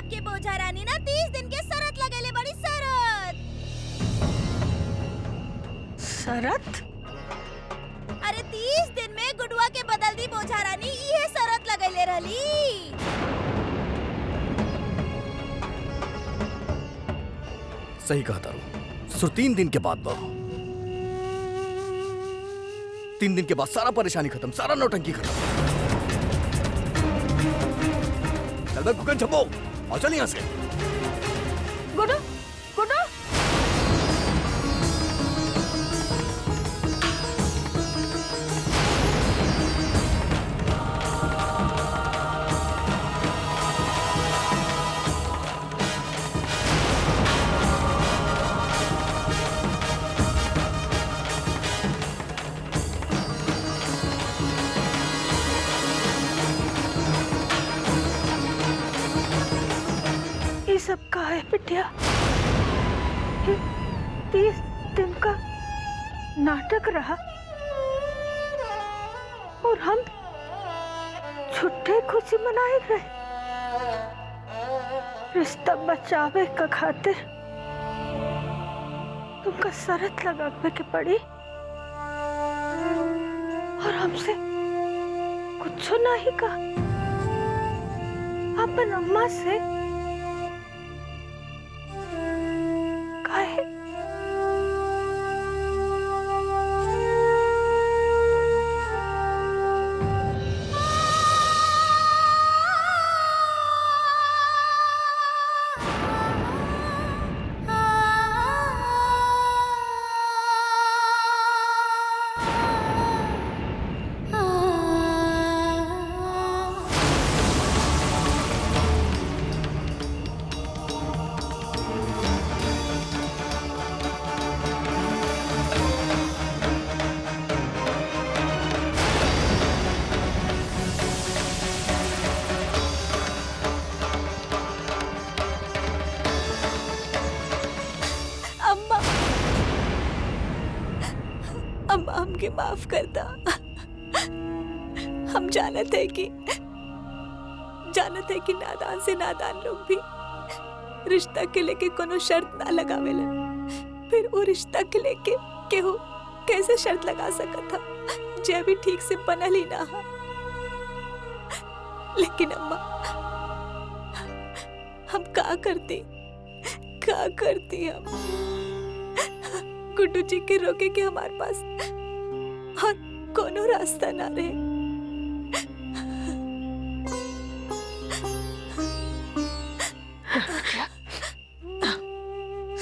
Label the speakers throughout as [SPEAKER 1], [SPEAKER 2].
[SPEAKER 1] आपके बोझा रानी ना 30 दिन के शरत लगेले बड़ी शरत।
[SPEAKER 2] शरत?
[SPEAKER 1] अरे 30 दिन में गुडुआ के बदल दी बोझा रानी, ये शरत लगेले रहली।
[SPEAKER 3] सही कहा तारू। सो 3 दिन के बाद 3 दिन के बाद सारा परेशानी खत्म, सारा नौटंकी खत्म। चल बे गुगन छपो और चल यहाँ से।
[SPEAKER 2] गुडू, गुडू। ये सब कहा है बिटिया? 30 दिन का नाटक रहा और हम छुट्टे खुशी मनाए रहे। रिश्ता बचावे का खातिर तुमका शरत लगावे के पड़ी और हमसे कुछ नहीं कहा। अपन अम्मा से
[SPEAKER 1] अम्मा हमके माफ कर दा। हम जानत है कि नादान से नादान लोग भी रिश्ता के लेके कोनो शर्त ना लगावेला। फिर वो रिश्ता के लेके केहू कैसे शर्त लगा सकत था जे भी ठीक से बनल ही ना हा। लेकिन अम्मा हम का करती हम गुड्डू जी के रोके के हमारे पास और कोनो रास्ता ना रहे।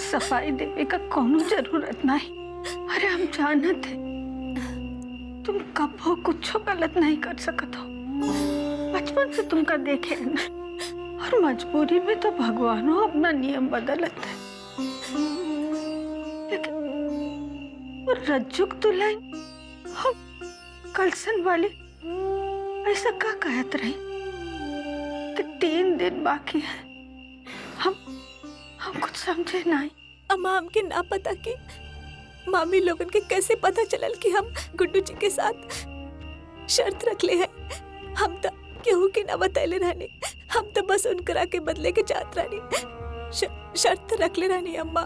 [SPEAKER 2] सफाई देवे का कोनो जरूरत नहीं। अरे हम जानत है तुम कबो कुछ गलत नहीं कर सकत हो। बचपन से तुमका देखे है ना, और मजबूरी में तो भगवानो अपना नियम बदलत है। लेकिन वो रज्जुक दुल्हन हम कलसन वाली ऐसा का कहत रही कि 3 दिन बाकी है। हम कुछ समझे नहीं।
[SPEAKER 1] अम्मा हमके ना पता कि मामी लोगन के कैसे पता चलल कि हम गुड्डू जी के साथ शर्त रख ले हैं। हम तो केहू के ना बतैले रहने। हम तो बस उनकरा के बदले के चाहत रहनी, शर्त रख ले रहनी। अम्मा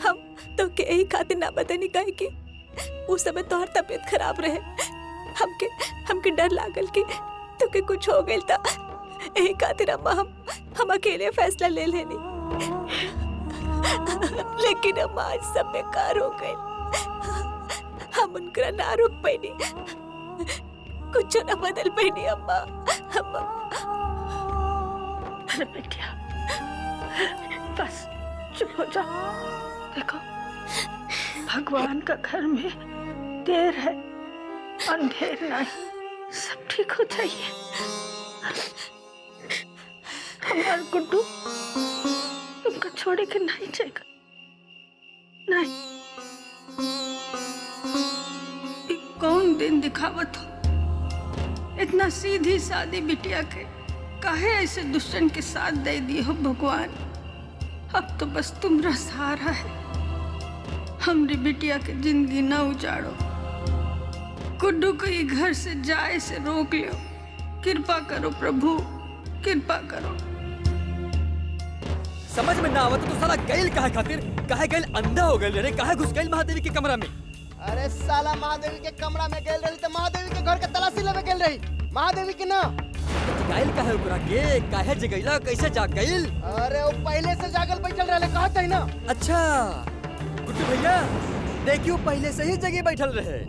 [SPEAKER 1] हम तो के यही खातिर ना बतानी काहे कि उस समय तोहर तबीयत खराब रहे। हमके डर लागल कि तो के कुछ हो गइल ता यही खातिर अम्मा हम अकेले फैसला ले लेनी। लेकिन अम्मा आज सब बेकार हो गए। हम उनका ना रोक पाई, कुछ ना बदल पाई अम्मा।
[SPEAKER 2] अरे बेटिया बस चुप हो जाओ। देखो भगवान का घर में देर है अंधेर नहीं, सब ठीक हो जाइए। हमारा गुड्डू तुमको छोड़े के नहीं जाएगा। नहीं कौन दिन दिखावत हो। इतना सीधी सादी बिटिया के काहे ऐसे दुश्मन के साथ दे दी हो भगवान। अब तो बस तुम्हारा सहारा है। हमरी बिटिया के जिंदगी न उजाड़ो। गुड्डू को ये घर से जाए से रोक लो। कृपा करो प्रभु, कृपा करो।
[SPEAKER 3] समझ में ना आवत तो साला गैल काहे खातिर काहे गैल अंधा हो गइल रे काहे घुस गइल महादेवी के कमरा में।
[SPEAKER 4] अरे साला महादेवी के कमरा में गेल रही तो महादेवी के घर के तलाशी लेवे गेल रही, महादेवी के ना।
[SPEAKER 3] गैल काहे ओकरा के काहे जगैला कैसे जाग गइल।
[SPEAKER 4] अरे वो पहले से जागल बैठल रहले कहत है ना। अच्छा
[SPEAKER 3] गुड्डू भैया देखियो पहले से ही जगह बैठल रहे,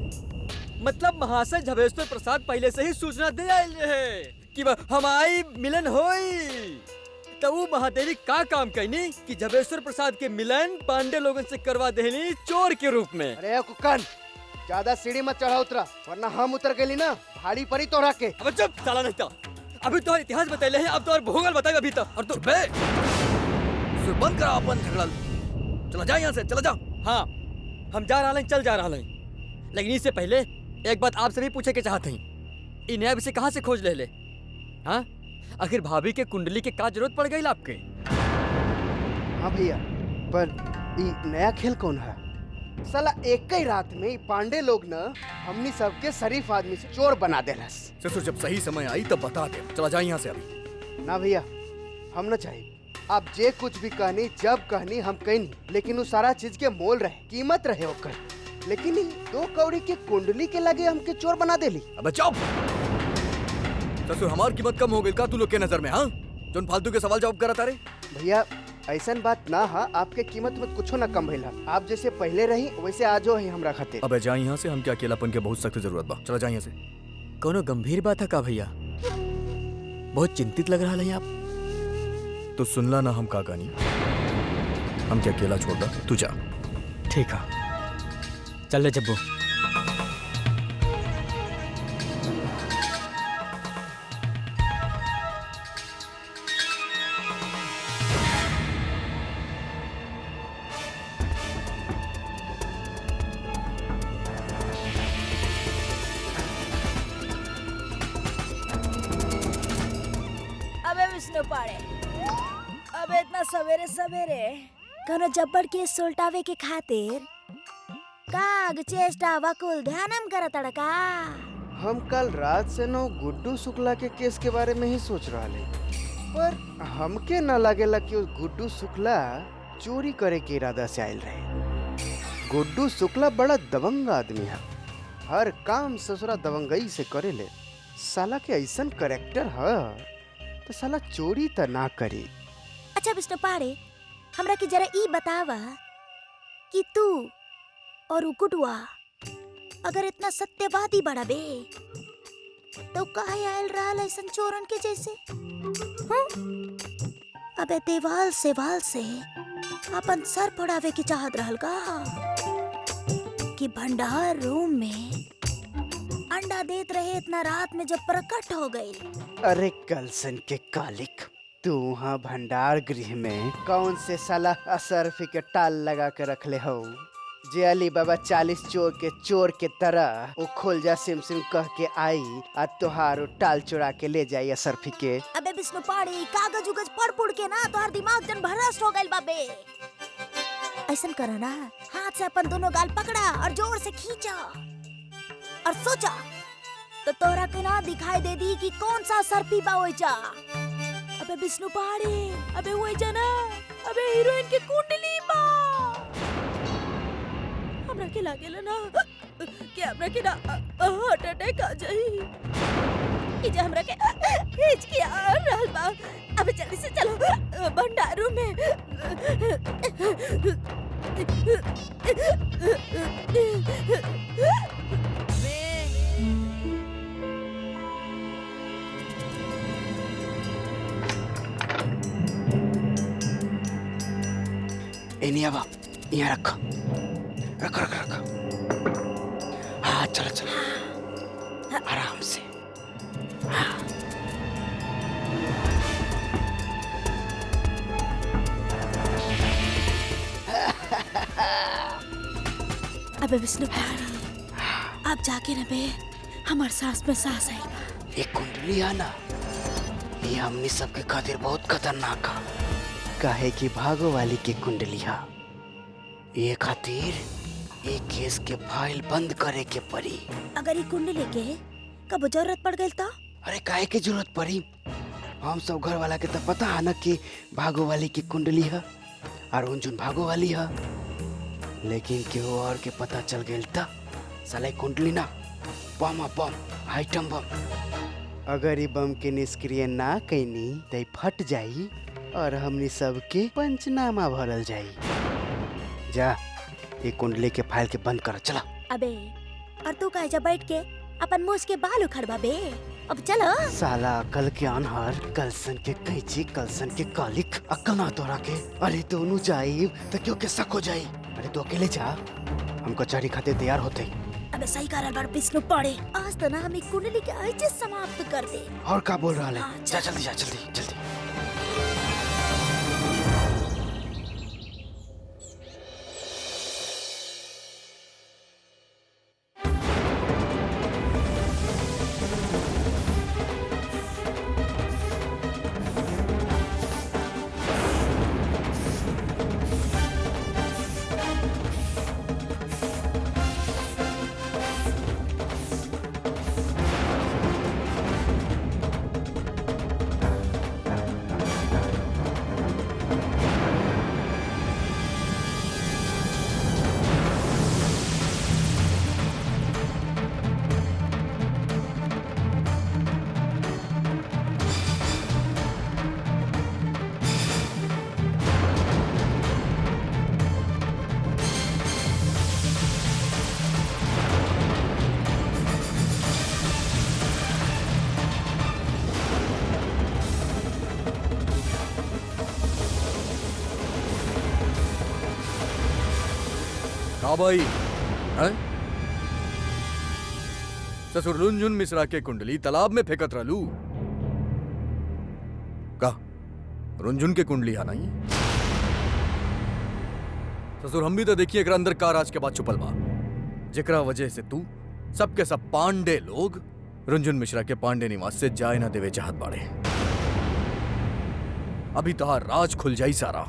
[SPEAKER 3] मतलब महाशय झवेश्वर प्रसाद पहले से ही सूचना दे आयल रहे कि हमारी मिलन होई। तो वो महादेवी का काम करनी कि झवेश्वर प्रसाद के मिलन पांडे लोगन से करवा देनी चोर के रूप में।
[SPEAKER 4] अरे कुकन ज्यादा सीढ़ी मत चढ़ा उतरा वरना हम उतर गए ना भारी परी तोड़ा के।
[SPEAKER 3] अब चुप साला नहीं था, अभी तो इतिहास बताइले हैं, अब तो भूगोल बताएगा अभी तक। और तो बंद करा अपन झगड़ा, चला जा यहाँ से चला जा। हाँ हम जा रहा हैं, चल जा रहा हैं, लेकिन इससे पहले एक बात आपसे भी पूछे के चाहते हैं, इन नया विषय कहाँ से खोज ले? हाँ आखिर भाभी के कुंडली के का जरूरत पड़ गई आपके?
[SPEAKER 4] हाँ भैया पर ये नया खेल कौन है? साला एक ही रात में ये पांडे लोग न हमनी सबके शरीफ आदमी से चोर बना देलस।
[SPEAKER 3] ससुर जब सही समय आई तब बता दे, चला जा यहाँ से अभी।
[SPEAKER 4] ना भैया हम न चाहिए, आप जे कुछ भी कहनी जब कहनी हम कहनी, लेकिन वो सारा चीज के मोल रहे कीमत रहे होकर, लेकिन 2 कौड़ी के कुंडली के लगे हमके चोर बना देली।
[SPEAKER 3] अब चुप ससुर, हमार कीमत कम हो गई का तू लोग के नजर में? हाँ जोन फालतू के सवाल जवाब करता रे।
[SPEAKER 4] भैया ऐसन बात ना है, आपके कीमत में कुछ न कम भइला, आप जैसे पहले रही वैसे आजो है हमरा खातिर।
[SPEAKER 3] अबे जा यहाँ से, हम क्या अकेलापन के बहुत सख्त जरूरत बा, चला जा यहाँ से। कोनो गंभीर बात है का भैया? बहुत चिंतित लग रहा है आप। तो सुनला ना हम का कहानी, हम क्या अकेला छोड़ दा, तू जा।
[SPEAKER 5] ठीक है चल ले जब्बू।
[SPEAKER 1] विष्णु पाड़े अब इतना सवेरे सवेरे कनो जब्बर के सुलटावे के खातिर काग चेष्टा वकुल ध्यानम करत अड़का।
[SPEAKER 4] हम कल रात से नो गुड्डू शुक्ला के केस के बारे में ही सोच रहा है, पर हमके न लगेला कि गुड्डू शुक्ला चोरी करे के इरादा से आयल रहे। गुड्डू शुक्ला बड़ा दबंग आदमी है, हर काम ससुरा दबंगई से करेले। साला के ऐसन करेक्टर है तो साला चोरी त ना करी।
[SPEAKER 1] अच्छा विष्णु पाड़े हमरा के जरा ई बतावा कि तू और उकुटवा अगर इतना सत्यवादी बड़ा बे तो काहे आयल रहल ऐसन चोरन के जैसे? अबे देवाल से वाल से अपन सर फोड़ावे की चाहत रहल का कि भंडार रूम में अंडा देत रहे इतना रात में जब प्रकट हो गई।
[SPEAKER 4] अरे कलसन के कालिक, तू वहाँ भंडार गृह में कौन से साला असरफी के टाल लगा के रख ले हो? जे अली बाबा 40 चोर के तरह वो खोल जा सिम सिम कह के आई आ तोहार टाल चुरा के ले जाई असरफी के।
[SPEAKER 1] अबे विष्णु पाड़ी कागज उगज पढ़ के ना तोहार दिमाग जन भ्रष्ट हो गइल बाबे। ऐसन करा ना, हाथ से अपन दोनों गाल पकड़ा और जोर से खींचा और सोचा तो तोरा के ना दिखाई दे दी कि कौन सा सरपी बा ओइजा। अबे विष्णु पहाड़ी अबे ओइजा ना, अबे हीरोइन के कुंडली बा। हमरा के लागेला ना कि हमरा के ना हार्ट अटैक आ जाई। ई जे हमरा के हिचकी आ रहल बा। अबे जल्दी से चलो भंडारू में।
[SPEAKER 4] एनियाबा यहाँ रखो रखो रखो रखो। हाँ चलो चलो आराम से। हाँ।
[SPEAKER 1] अबे विष्णु पहाड़ी आप जाके न बे हमार सांस में सांस आई।
[SPEAKER 4] ये कुंडली है ना, ये हमने सबके खातिर बहुत खतरनाक है। काहे की भागो वाली के कुंडली है, ये खातिर ये केस के फाइल बंद करे के पड़ी।
[SPEAKER 1] अगर ये कुंडली के कब जरूरत पड़ गई तो?
[SPEAKER 4] अरे काहे की जरूरत पड़ी? हम सब घर वाला के तो पता है ना कि भागो वाली की कुंडली है और उनजुन भागो वाली है, लेकिन केहू और के पता चल गई था साला कुंडली ना बम बम आइटम बम। अगर ये बम के निष्क्रिय ना कैनी तो फट जाई और हमनी सबके पंचनामा भरल जाई। जा ये कुंडली के फाइल के बंद कर चला।
[SPEAKER 6] अबे और तू कहे जा बैठ के अपन मुंह के बाल उखड़वा बे। अब चलो।
[SPEAKER 4] साला अकल के अनहर, कलसन के कैची, कलसन के कालिक, अकल ना तोरा के। अरे दोनों जाई तो क्यों के शक हो जाई। अरे तो अकेले जा, हम कचहरी खाते तैयार होते।
[SPEAKER 6] अबे सही कारण बार विष्णु पड़े आज तो ना हमें कुंडली के ऐसे समाप्त कर दे।
[SPEAKER 4] और का बोल रहा है?
[SPEAKER 6] हाँ,
[SPEAKER 4] जा जल्दी जा, जल्दी जल्दी।
[SPEAKER 3] हाँ भाई, हैं? ससुर रुंझुन मिश्रा के कुंडली तालाब में फेंकत रहलू का? रुंझुन के कुंडली आना ही ससुर, हम भी तो देखिए एकरा अंदर का राज के बाद छुपल बा, जेकरा वजह से तू सबके सब पांडे लोग रुंझुन मिश्रा के पांडे निवास से जाए ना देवे चाहत बाड़े। अभी तहार राज खुल जाई सारा।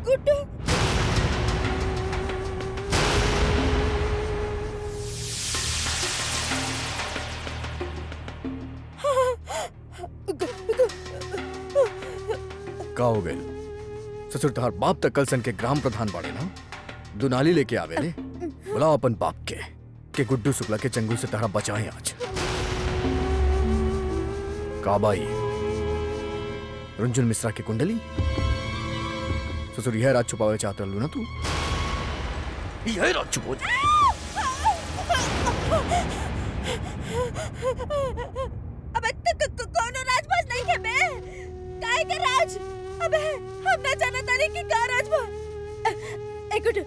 [SPEAKER 6] गुड्डू
[SPEAKER 3] का हो गए ससुर, तहार बाप तक कलसन के ग्राम प्रधान बाड़े ना, दुनाली लेके आवे ले। बुलाओ अपन बाप के गुड्डू शुक्ला के चंगुल से तहरा बचाए आज। काबाई रुंझुन मिश्रा की कुंडली ससुर, यह राज छुपावे चाहते रहलू ना तू? यह राज छुपो।
[SPEAKER 6] अबे कोनो राजभोज नहीं थे बे। काहे के राज? अबे हम ना जाना तानी कि का राज बा। ए गुड्डू,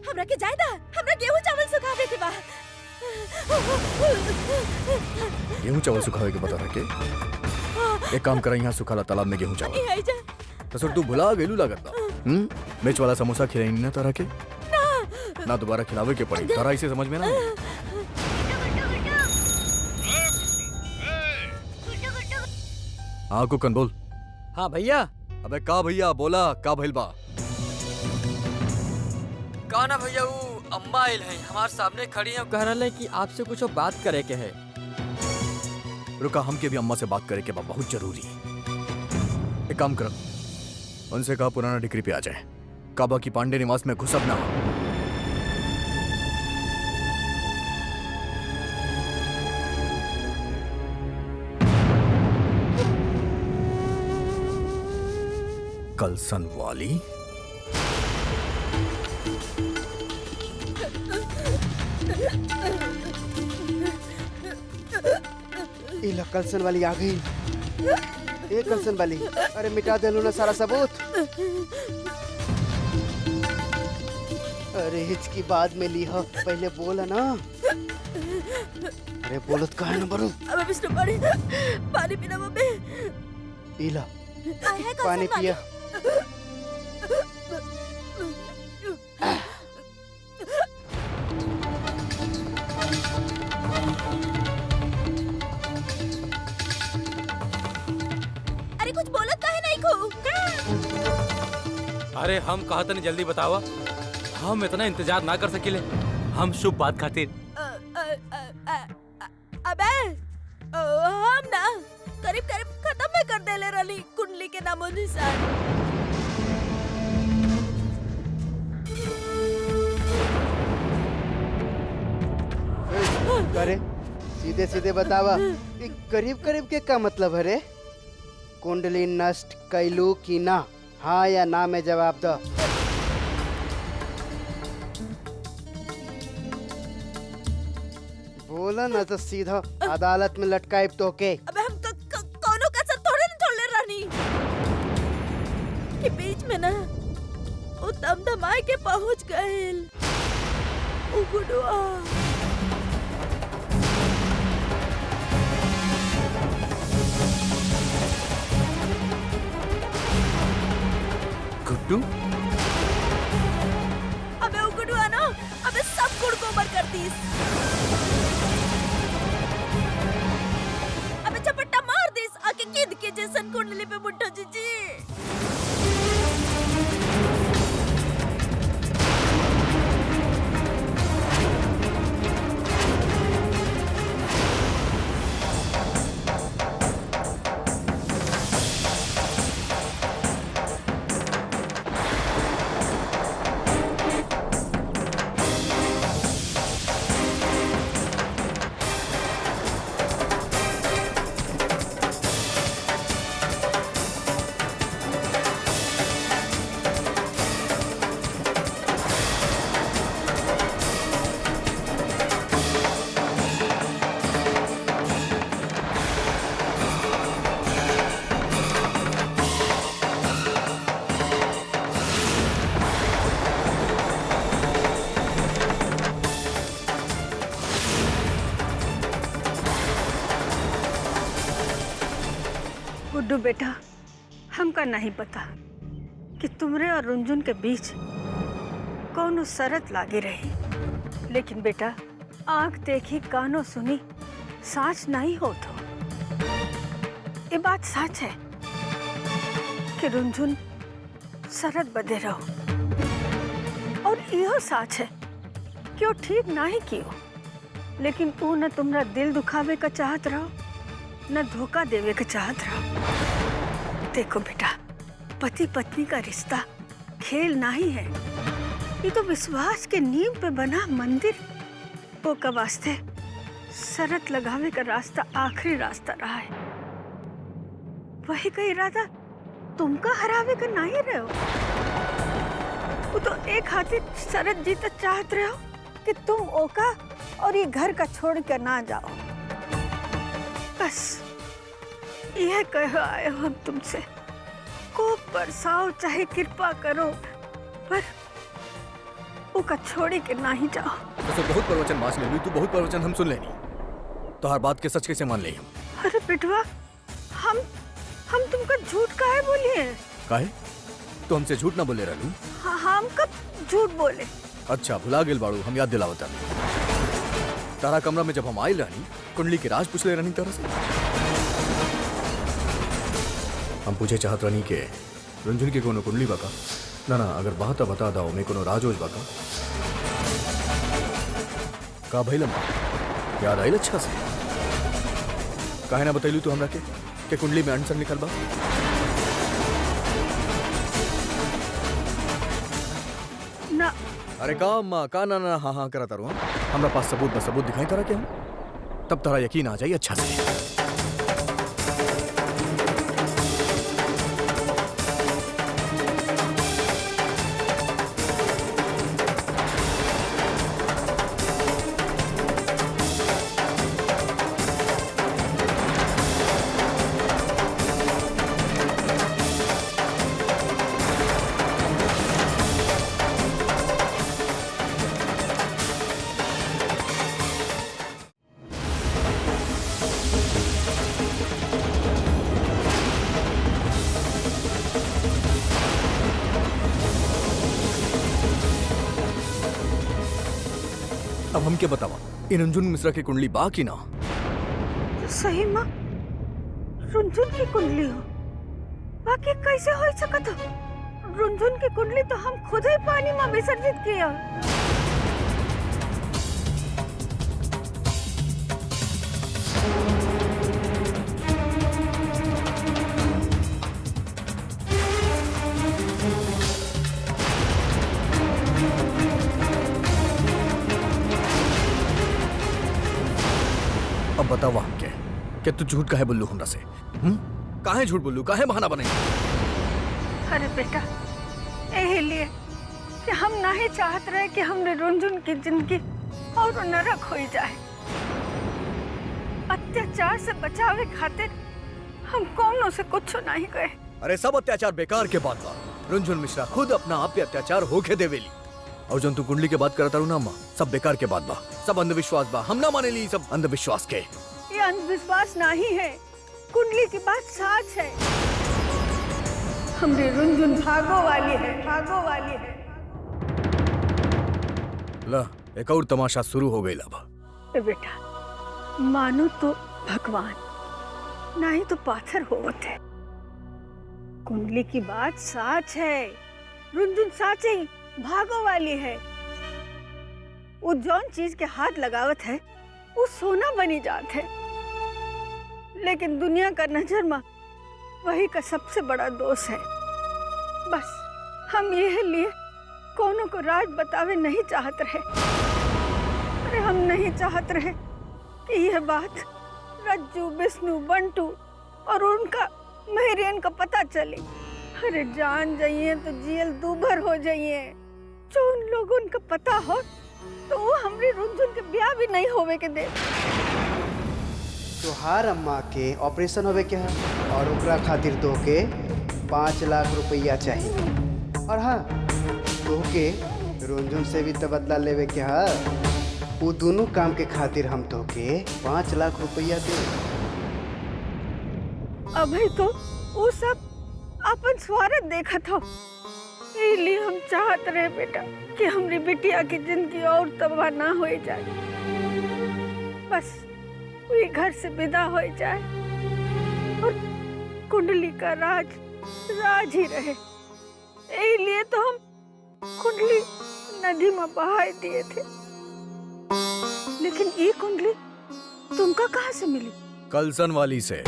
[SPEAKER 6] हमरा के जायदा, हमरा गेहूं चावल सुखावे के बा।
[SPEAKER 3] गेहूं चावल सुखावे के बता रखे। एक काम कर, यहाँ सुखाला तालाब में गेहूं चावल।
[SPEAKER 6] यही जा।
[SPEAKER 3] ससुर तू भुला गेलू लागत बा। मिर्च वाला समोसा खिलाई ना तारा के? ना दोबारा खिलावे के पड़ी तारा, इसे समझ में ना। हाँ कुकन बोल।
[SPEAKER 5] हाँ भैया।
[SPEAKER 3] अबे का भैया बोला, का भइल बा?
[SPEAKER 5] का ना भैया, वो अम्मा आयल है हमारे सामने खड़ी है, कह रहे कि आपसे कुछ बात करे के है।
[SPEAKER 3] रुका, हमके भी अम्मा से बात करे के बा, बहुत जरूरी। एक काम कर, उनसे कहा पुराना डिक्री पे आ जाए, काबा की पांडे निवास में घुसब ना। कलसन वाली
[SPEAKER 4] कलसन वाली आ गई। ए कंसन वाली, अरे मिटा देलू ना सारा सबूत। अरे हिचकी बाद में ली हो, पहले बोला ना। अरे बोलत काहे न बरू?
[SPEAKER 6] अबे विष्णु पानी पानी पीना मम्मी।
[SPEAKER 4] पीला,
[SPEAKER 6] आए है
[SPEAKER 4] पानी
[SPEAKER 6] कंसन
[SPEAKER 4] पिया।
[SPEAKER 6] अरे कुछ बोलत काहे नहीं खो?
[SPEAKER 7] अरे हम कहा तनी जल्दी बतावा, हम इतना इंतजार ना कर सकिले। हम शुभ बात खातिर
[SPEAKER 6] अबे हम ना करीब करीब खत्म में कर देले रली कुंडली के नामो निशान।
[SPEAKER 4] करे सीधे सीधे बतावा, ये करीब करीब के का मतलब है रे? कुंडली नष्ट कैलू की ना? हाँ या ना में जवाब दो। बोला ना तो सीधा अदालत में लटकाए तो के।
[SPEAKER 6] अबे हम कौनो कसर थोड़े न छोड़ले रहनी कि बीच में ना वो दमदमाए के पहुंच गइल। ओ गुडुआ
[SPEAKER 3] गुड्डू
[SPEAKER 6] अबे वो गुडुआ ना अबे सब गुड़ गोबर कर दीस। अबे झपट्टा मार दीस आके किद के जैसन कुंडली पे मुट्ठो जीजी।
[SPEAKER 2] गुड्डू बेटा, हमका नहीं पता कि तुमरे और रुंजुन के बीच कौनो शरत लागी रही, लेकिन बेटा आंख देखी कानों सुनी साच नहीं हो तो ये बात सच है कि रुंजुन शरत बदे रहो और यो सच है कि वो ठीक नहीं कियो, लेकिन तू न तुमरा दिल दुखावे का चाहत रहो न धोखा देवे का चाहत रहो। देखो बेटा, पति पत्नी का रिश्ता खेल नहीं है, ये तो विश्वास के नींव पे बना मंदिर। वो का वास्ते शरत लगावे का रास्ता आखिरी रास्ता रहा है। वही का इरादा तुमका हरावे का नहीं रहे हो। वो तो एक खातिर शरत जीत चाहत रहे हो कि तुम ओका और ये घर का छोड़ कर ना जाओ। बस यह कह आए हम तुमसे, को बरसाओ चाहे कृपा करो, पर ओका छोड़ी के ना ही जाओ।
[SPEAKER 3] तो बहुत प्रवचन मास ले ली तू, बहुत प्रवचन हम सुन लेनी, तो हर बात के सच कैसे मान ले हम?
[SPEAKER 2] अरे बिटवा, हम तुमका झूठ काहे बोलिए?
[SPEAKER 3] काहे? तो हमसे झूठ ना बोले रहलू?
[SPEAKER 2] हम कब झूठ बोले?
[SPEAKER 3] अच्छा भुला गेल बाड़ू, हम याद दिलावता। तारा कमरा में जब हम आयल रहनी, कुंडली के राज पूछ ले रहनी तरह से। हम पूछे चाहत रहनी के रुंझुन के कोनो कुंडली बाका? ना ना, अगर बात बता दाओ मैं कोनो राजोज बाका। का भइल याद आइल अच्छा से? काहे ना बतैलू तू हमरा के कुंडली में आंसर लिखल बा?
[SPEAKER 2] ना।
[SPEAKER 3] अरे का अम्मा का ना ना हाँ हाँ करा तारू। हमरा पास सबूत बस, सबूत दिखाई तारा के हम, तब तारा यकीन आ जाए अच्छा से। अब हमके बतावा इन रुंझुन मिश्रा की कुंडली बा की ना?
[SPEAKER 2] तो सही माँ रुंझुन की कुंडली हो, बाकी कैसे हो सकत हो? रुंझुन की कुंडली तो हम खुद ही पानी में विसर्जित किया।
[SPEAKER 3] अब बतावा हमके कि तू झूठ काहे बोलू हमरा से? काहे झूठ बोलू, काहे बहाना बने?
[SPEAKER 2] अरे बेटा यही लिए कि हम नहीं चाहत रहे कि हमने रुंझुन की जिंदगी और नरक हो जाए। अत्याचार से बचावे खातिर हम कौनों से कुछ नहीं कहे।
[SPEAKER 3] अरे सब अत्याचार बेकार के बात बा। रुंझुन मिश्रा खुद अपना आप पे अत्याचार होके देवेली। और जो तू कुंडली के बात करता रू ना अम्मा, सब बेकार के बात बा, सब अंधविश्वास बा। हम ना माने ली सब अंधविश्वास के।
[SPEAKER 2] ये अंधविश्वास नहीं है, कुंडली की बात सच है। हमरी रुंझुन भागो वाली है, भागो वाली है।
[SPEAKER 3] ला एक और तमाशा शुरू हो गई ला।
[SPEAKER 2] ए बेटा मानो तो भगवान नहीं तो पाथर होवत है। कुंडली की बात सच है, रुंझुन सच ही भागो वाली है। वो जौन चीज के हाथ लगावत है वो सोना बनी जात है, लेकिन दुनिया का नजर में वही का सबसे बड़ा दोष है। बस हम यह लिए कोनो को राज बतावे नहीं चाहत रहे। अरे हम नहीं चाहत रहे कि यह बात रज्जू, विष्णु, बंटू और उनका महरियन का पता चले। अरे जान जाइए तो जियल दूभर हो जाइए। जो उन लोगों का पता हो तो वो हमरी रुंझुन के ब्याह भी नहीं होवे के दे।
[SPEAKER 4] तोहार अम्मा के ऑपरेशन होवे के है और ओकरा खातिर तोहके 5 लाख रुपया चाहिए। और हाँ, तोहके रुंझुन से भी तो बदला लेवे के है। वो दोनों काम के खातिर हम तोहके 5 लाख रुपया दे।
[SPEAKER 2] अभी तो वो सब अपन स्वार्थ देखा था, इसलिए हम चाहत रहे बेटा कि हमारी बिटिया की जिंदगी और तबाह ना हो जाए। बस वही घर से विदा हो जाए और कुंडली का राज राज ही रहे। इसलिए तो हम कुंडली नदी में बहा दिए थे। लेकिन ये कुंडली तुमका कहाँ से मिली?
[SPEAKER 3] कलसन वाली से।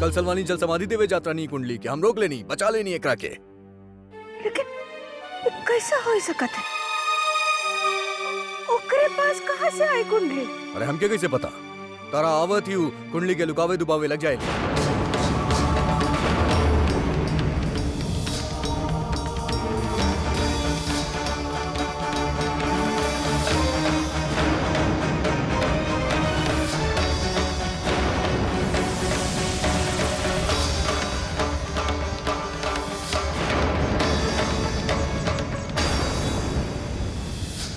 [SPEAKER 3] कल सलवानी जल समाधि देवे यात्रा नहीं कुंडली के हम रोक लेनी, बचा लेनी एकरा के।
[SPEAKER 2] लेकिन ये कैसा हो सकत है? ओकरे पास कहाँ से आई कुंडली?
[SPEAKER 3] अरे हमके कैसे पता? तारा आवत ही कुंडली के लुकावे दुबावे लग जाए।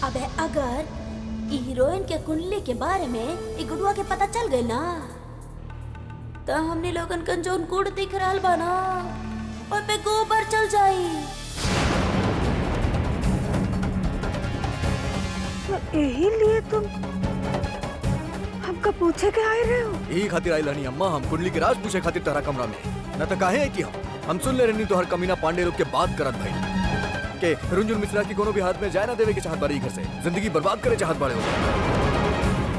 [SPEAKER 1] अबे अगर हीरोइन के कुंडली के बारे में एक गुडुआ के पता चल गई ना, तो हमने लोगन कन जोन गुड़ दिख रहा बा ना, और पे गोबर चल जाई।
[SPEAKER 2] तो यही लिए तुम हमका पूछे के आए रहे हो?
[SPEAKER 3] यही खातिर आई लहनी अम्मा, हम कुंडली के राज पूछे खातिर तारा कमरा में। न तो काहे आई थी हम सुन ले रहनी तो हर कमीना पांडे लोग के बात करत भाई के रुंझुन मिश्रा की कोनो भी हाथ में जाए ना देवे के चाहत बारी घर से, जिंदगी बर्बाद करे चाहत बारे हो।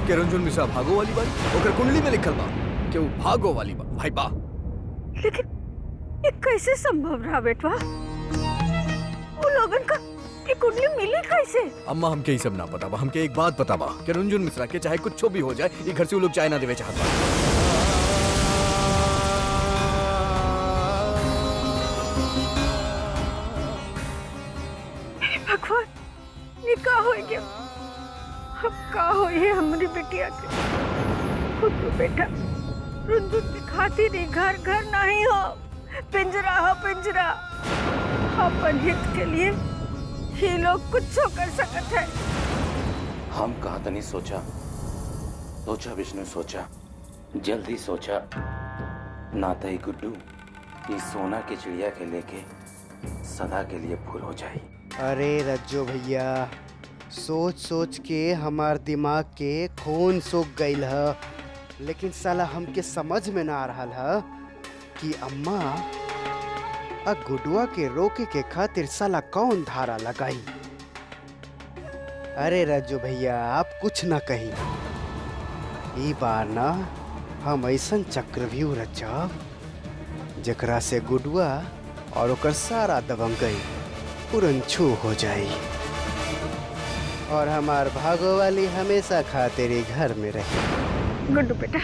[SPEAKER 3] के रुंझुन मिश्रा भागो वाली बारी, ओकर कुंडली में लिखल बा कि वो भागो वाली बा भाई बा।
[SPEAKER 2] लेकिन ये कैसे संभव रहा बेटवा? वो लोगन का ये कुंडली मिली कैसे?
[SPEAKER 3] अम्मा हमके ही सब ना पता बा, हमके एक बात पता बा कि रुंझुन मिश्रा के चाहे कुछ भी हो जाए ये घर से वो लोग चाहे ना देवे चाहत बा।
[SPEAKER 2] भगवान निकाह हो गया, अब का हो ये हमारी बिटिया के? खुद तो बेटा रुंझुन की खातिर ही घर घर नहीं हो, पिंजरा हो पिंजरा। अपन हित के लिए ही लोग कुछ कर सकते हैं।
[SPEAKER 8] हम कहा तनी सोचा विष्णु सोचा, जल्दी सोचा, नाता ही गुड्डू इस सोना की चिड़िया के लेके सदा के लिए भूल हो जाए।
[SPEAKER 4] अरे रज्जो भैया, सोच सोच के हमार दिमाग के खून सूख गईल ह। लेकिन साला हमके समझ में ना आ रहा है कि अम्मा गुडुआ के रोके के खातिर साला कौन धारा लगाई। अरे रज्जो भैया, आप कुछ ना कही। ई बार ना हम ऐसन चक्रव्यूह रचब जकरा से गुडुआ और ओकर सारा दबंगई पुरनछू हो जाई और हमार भागो वाली हमेशा खातिर ही घर में रहे।
[SPEAKER 2] गुड्डू बेटा,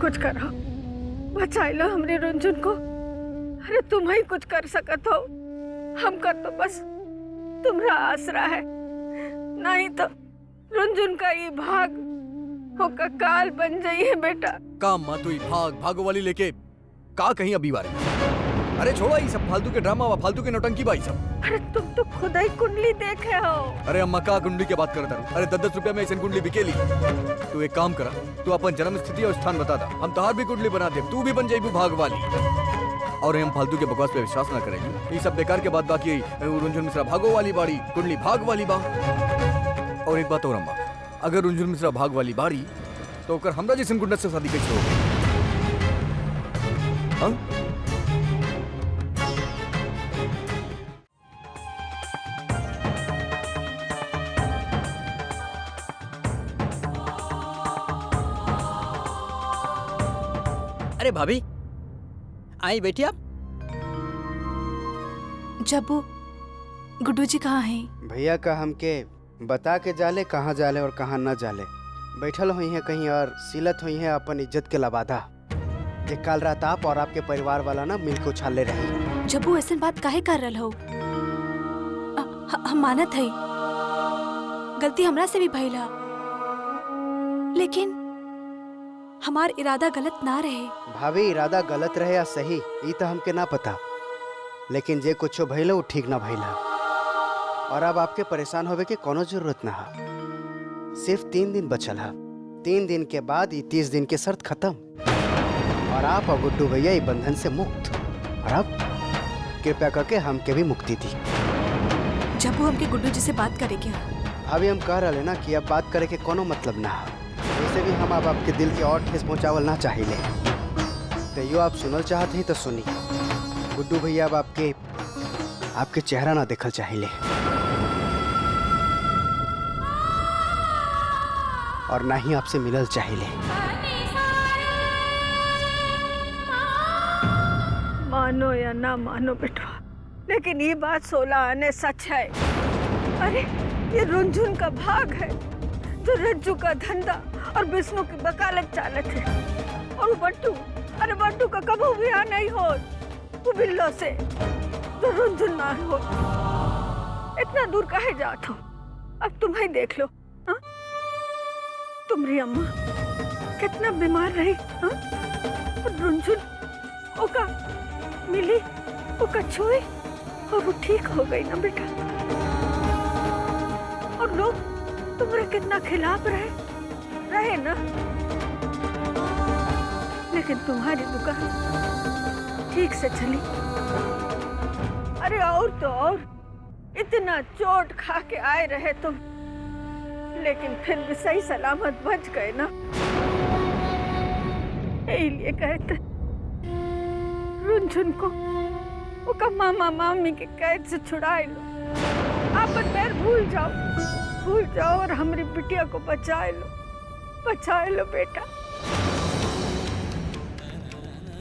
[SPEAKER 2] कुछ करो, बचाई लो हमरे रुंझुन को। अरे तुम ही कुछ कर सकत हो, हम कर तो बस तुम्हारा आसरा है। नहीं तो रुंझुन का ये भाग होकर काल बन जाइए बेटा।
[SPEAKER 3] काम मा तू भागो वाली लेके का कहीं अभी बारे में। अरे छोड़ो ये सब फालतू के ड्रामा व फालतू के नौटंकी बाई सब।
[SPEAKER 2] अरे तुम तो खुद ही कुंडली देखे हो।
[SPEAKER 3] अरे अम्मा का कुंडली की बात करता हूँ। अरे 10-10 रुपया में ऐसी कुंडली बिकेली। तू एक काम करा, तू अपन जन्म स्थिति और स्थान बता दा, हम तहार भी कुंडली बना दे, तू भी बन जाइबू भाग वाली। और हम फालतू के बकवास पे विश्वास ना करेंगे। ये सब बेकार के बात बाकी रुंझुन मिश्रा भागो वाली बाड़ी, कुंडली भाग वाली बा। और एक बात और अम्मा, अगर रुंझुन मिश्रा भाग वाली बाड़ी तो ओकर हमरा जैसन गुंडा से शादी कैसे होगी? हाँ?
[SPEAKER 5] अरे भाभी, आई बैठी आप।
[SPEAKER 1] जब्बू, गुड्डू जी कहाँ हैं?
[SPEAKER 4] भैया का हमके बता के जाले कहाँ जाले और कहाँ न जाले। बैठल हुई हैं कहीं और सिलत हुई हैं अपन इज्जत के लबादा। जे कल रात आप और आपके परिवार वाला ना मिल के उछाले रहे।
[SPEAKER 1] जब्बू, ऐसा बात काहे कर रहा हो? हम मानत है, गलती हमरा से भी भइला, लेकिन हमार इरादा गलत ना रहे।
[SPEAKER 4] भाभी, इरादा गलत रहे या सही ये तो हमके ना पता, लेकिन जे कुछ भइला वो ठीक ना भइला। और अब आपके परेशान होवे के कोनो जरूरत ना है। सिर्फ 3 दिन बचल है। 3 दिन के बाद ये 30 दिन के शर्त खत्म और आप और गुड्डू भैया ये बंधन से मुक्त। और अब कृपया करके हमके भी मुक्ति दी।
[SPEAKER 1] जब्बू, हमके गुड्डू जी से बात करे क्या?
[SPEAKER 4] भाभी, हम कह रहे ना कि अब बात करे के कोनो मतलब ना है। वैसे भी हम अब आपके दिल के और ठेस पहुँचावल ना चाहिए। तो यो आप सुनल चाहते हैं तो सुनी। गुड्डू भैया अब आपके चेहरा ना देखल चाहिए और ना ही आपसे मिलल चाहिए।
[SPEAKER 2] मानो या ना मानो बेटा, लेकिन ये बात 16 आने सच है। अरे ये रुंझुन का भाग है जो रज्जू का धंधा और विष्णु की वकालत चालत है। और वो बट्टू, अरे बट्टू का कबू भी आ नहीं हो वो बिल्लो से जो रुंझुन ना हो। इतना दूर काहे जात हो? अब तुम ही देख लो। हाँ, तुम्हारी अम्मा कितना बीमार रही। हाँ, और रुंझुन ओका मिली, ओका छुई और वो ठीक हो गई ना बेटा। और लोग तुम्हारे कितना खिलाफ रहे ना, लेकिन तुम्हारी दुकान ठीक से चली। अरे और तो और इतना चोट खा के आए रहे तुम, लेकिन फिर भी सही सलामत बच गए ना। यही लिए कहते रुंझुन को उसका मामा मामी के कैद से छुड़ाए लो। आप पैर भूल जाओ और हमारी बिटिया को बचाए लो बेटा।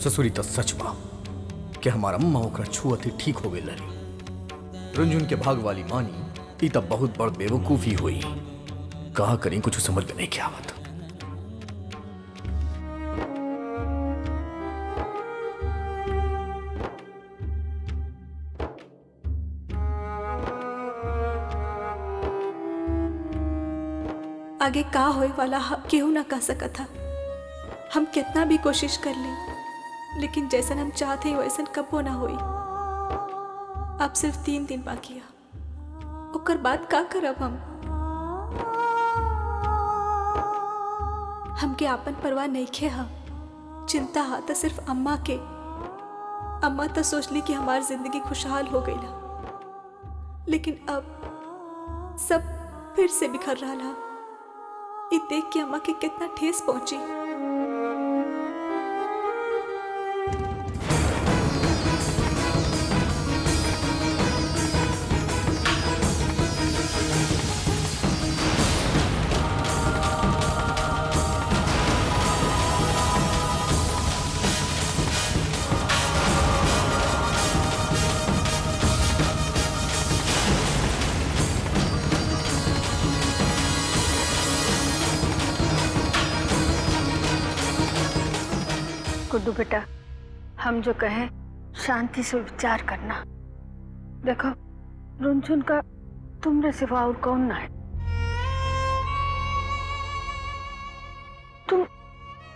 [SPEAKER 3] ससुरी तो सच बा कि हमारा अम्मा ओकरा छुअत ही ठीक हो गई लड़ी। रुंझुन के भाग वाली मानी ई तब बहुत बड़ बेवकूफी हुई। कहा करी कुछ समझ में नहीं क्या आवत।
[SPEAKER 1] आगे का होए वाला केहू ना कह सकत था। हम कितना भी कोशिश कर ले, लेकिन जैसन हम चाहते हैं वैसन कबो ना होई। अब सिर्फ 3 दिन बाकी है, ओकर बाद का करब हम? हमके आपन परवाह नहीं खे हा। चिंता हा तो सिर्फ अम्मा के। अम्मा तो सोचली कि हमारी जिंदगी खुशहाल हो गई ला, लेकिन अब सब फिर से बिखर रहा। इ देख के अम्मा के कितना ठेस पहुंची।
[SPEAKER 2] गुड्डू बेटा, हम जो कहें शांति से विचार करना। देखो, रुनझुन का तुमरे सिवा और कौन ना है। तुम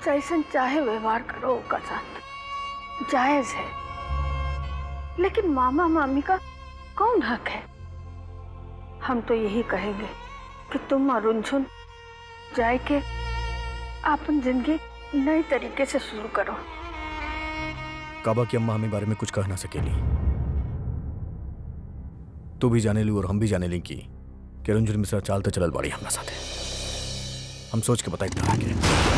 [SPEAKER 2] जैसन चाहे व्यवहार करो उसका साथ, जायज है। लेकिन मामा मामी का कौन हक है? हम तो यही कहेंगे कि तुम और रुनझुन जाए के अपन जिंदगी नए तरीके से शुरू करो।
[SPEAKER 9] काबा की अम्मा हमें बारे में कुछ कह ना सकेली। तू भी जाने ली और हम भी जाने ली कि रुनझुन मिश्रा चाल तो चलल बाड़ी हमारे साथ। हम सोच के बताए कहा के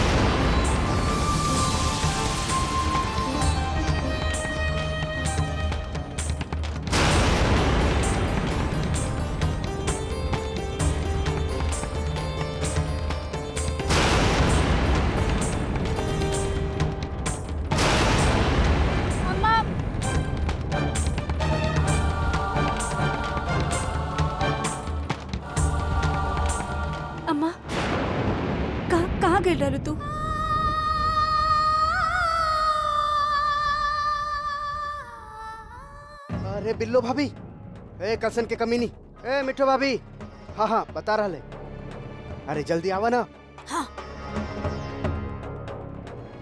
[SPEAKER 1] अम्मा, कहाँ गिर रहा तू?
[SPEAKER 4] अरे बिल्लो भाभी, ए कसन के कमीनी, ए मिठो भाभी। हाँ हाँ बता रहा ले। अरे जल्दी आवा ना।
[SPEAKER 6] हाँ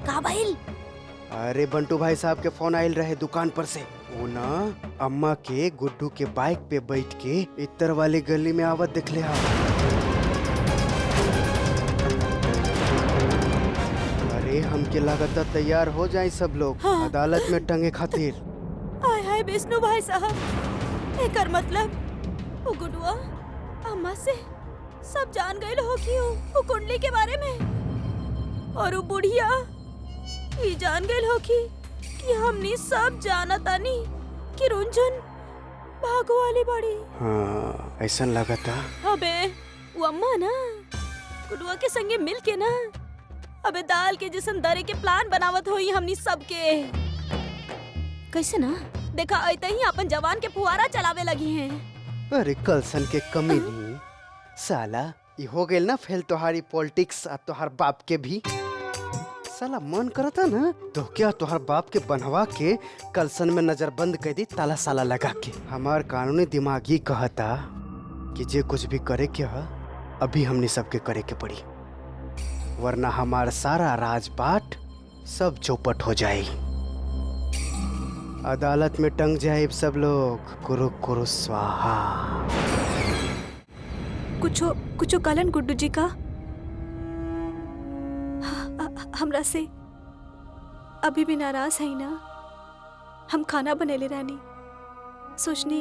[SPEAKER 6] का भइल?
[SPEAKER 4] अरे बंटू भाई साहब के फोन आयल रहे दुकान पर से। वो ना अम्मा के गुड्डू के बाइक पे बैठ के इतर वाली गली में आवत दिखले। हाँ अरे हमके लागत तैयार हो जाए सब लोग।
[SPEAKER 6] हाँ।
[SPEAKER 4] अदालत में टंगे खातिर।
[SPEAKER 6] हाय हाय विष्णु भाई साहब, एकर मतलब वो गुडुआ अम्मा से सब जान गए हो कि वो कुंडली के बारे में, और वो बुढ़िया ये जान गए हो कि हमनी सब जाना तानी कि रुनझुन भागो वाली बड़ी।
[SPEAKER 4] हाँ ऐसा लगता।
[SPEAKER 6] अबे वो अम्मा ना गुडुआ के संगे मिल के ना अबे दाल के जिसन दरे के प्लान बनावत होई हमनी सबके। कैसे ना देखा ऐते ही अपन जवान के फुहारा चलावे लगी हैं।
[SPEAKER 4] अरे कलसन के कमी नहीं साला, ये हो गए ना फेल तोहारी पॉलिटिक्स और तोहार बाप के भी। साला मन करता ना तो क्या तोहार बाप के बनवा के कलसन में नजरबंद कर दी ताला साला लगा के। हमार कानूनी दिमाग ही कहता कि जे कुछ भी करे के है अभी हमने सबके करे के पड़ी, वरना हमार सारा राजपाट सब चौपट हो जाए। अदालत में टंग जाए सब लोग। कुरु कुरु स्वाहा।
[SPEAKER 1] कुछो कलन गुड्डू जी का हमरा से अभी भी नाराज है ना? हम खाना बनेले रानी, सोचनी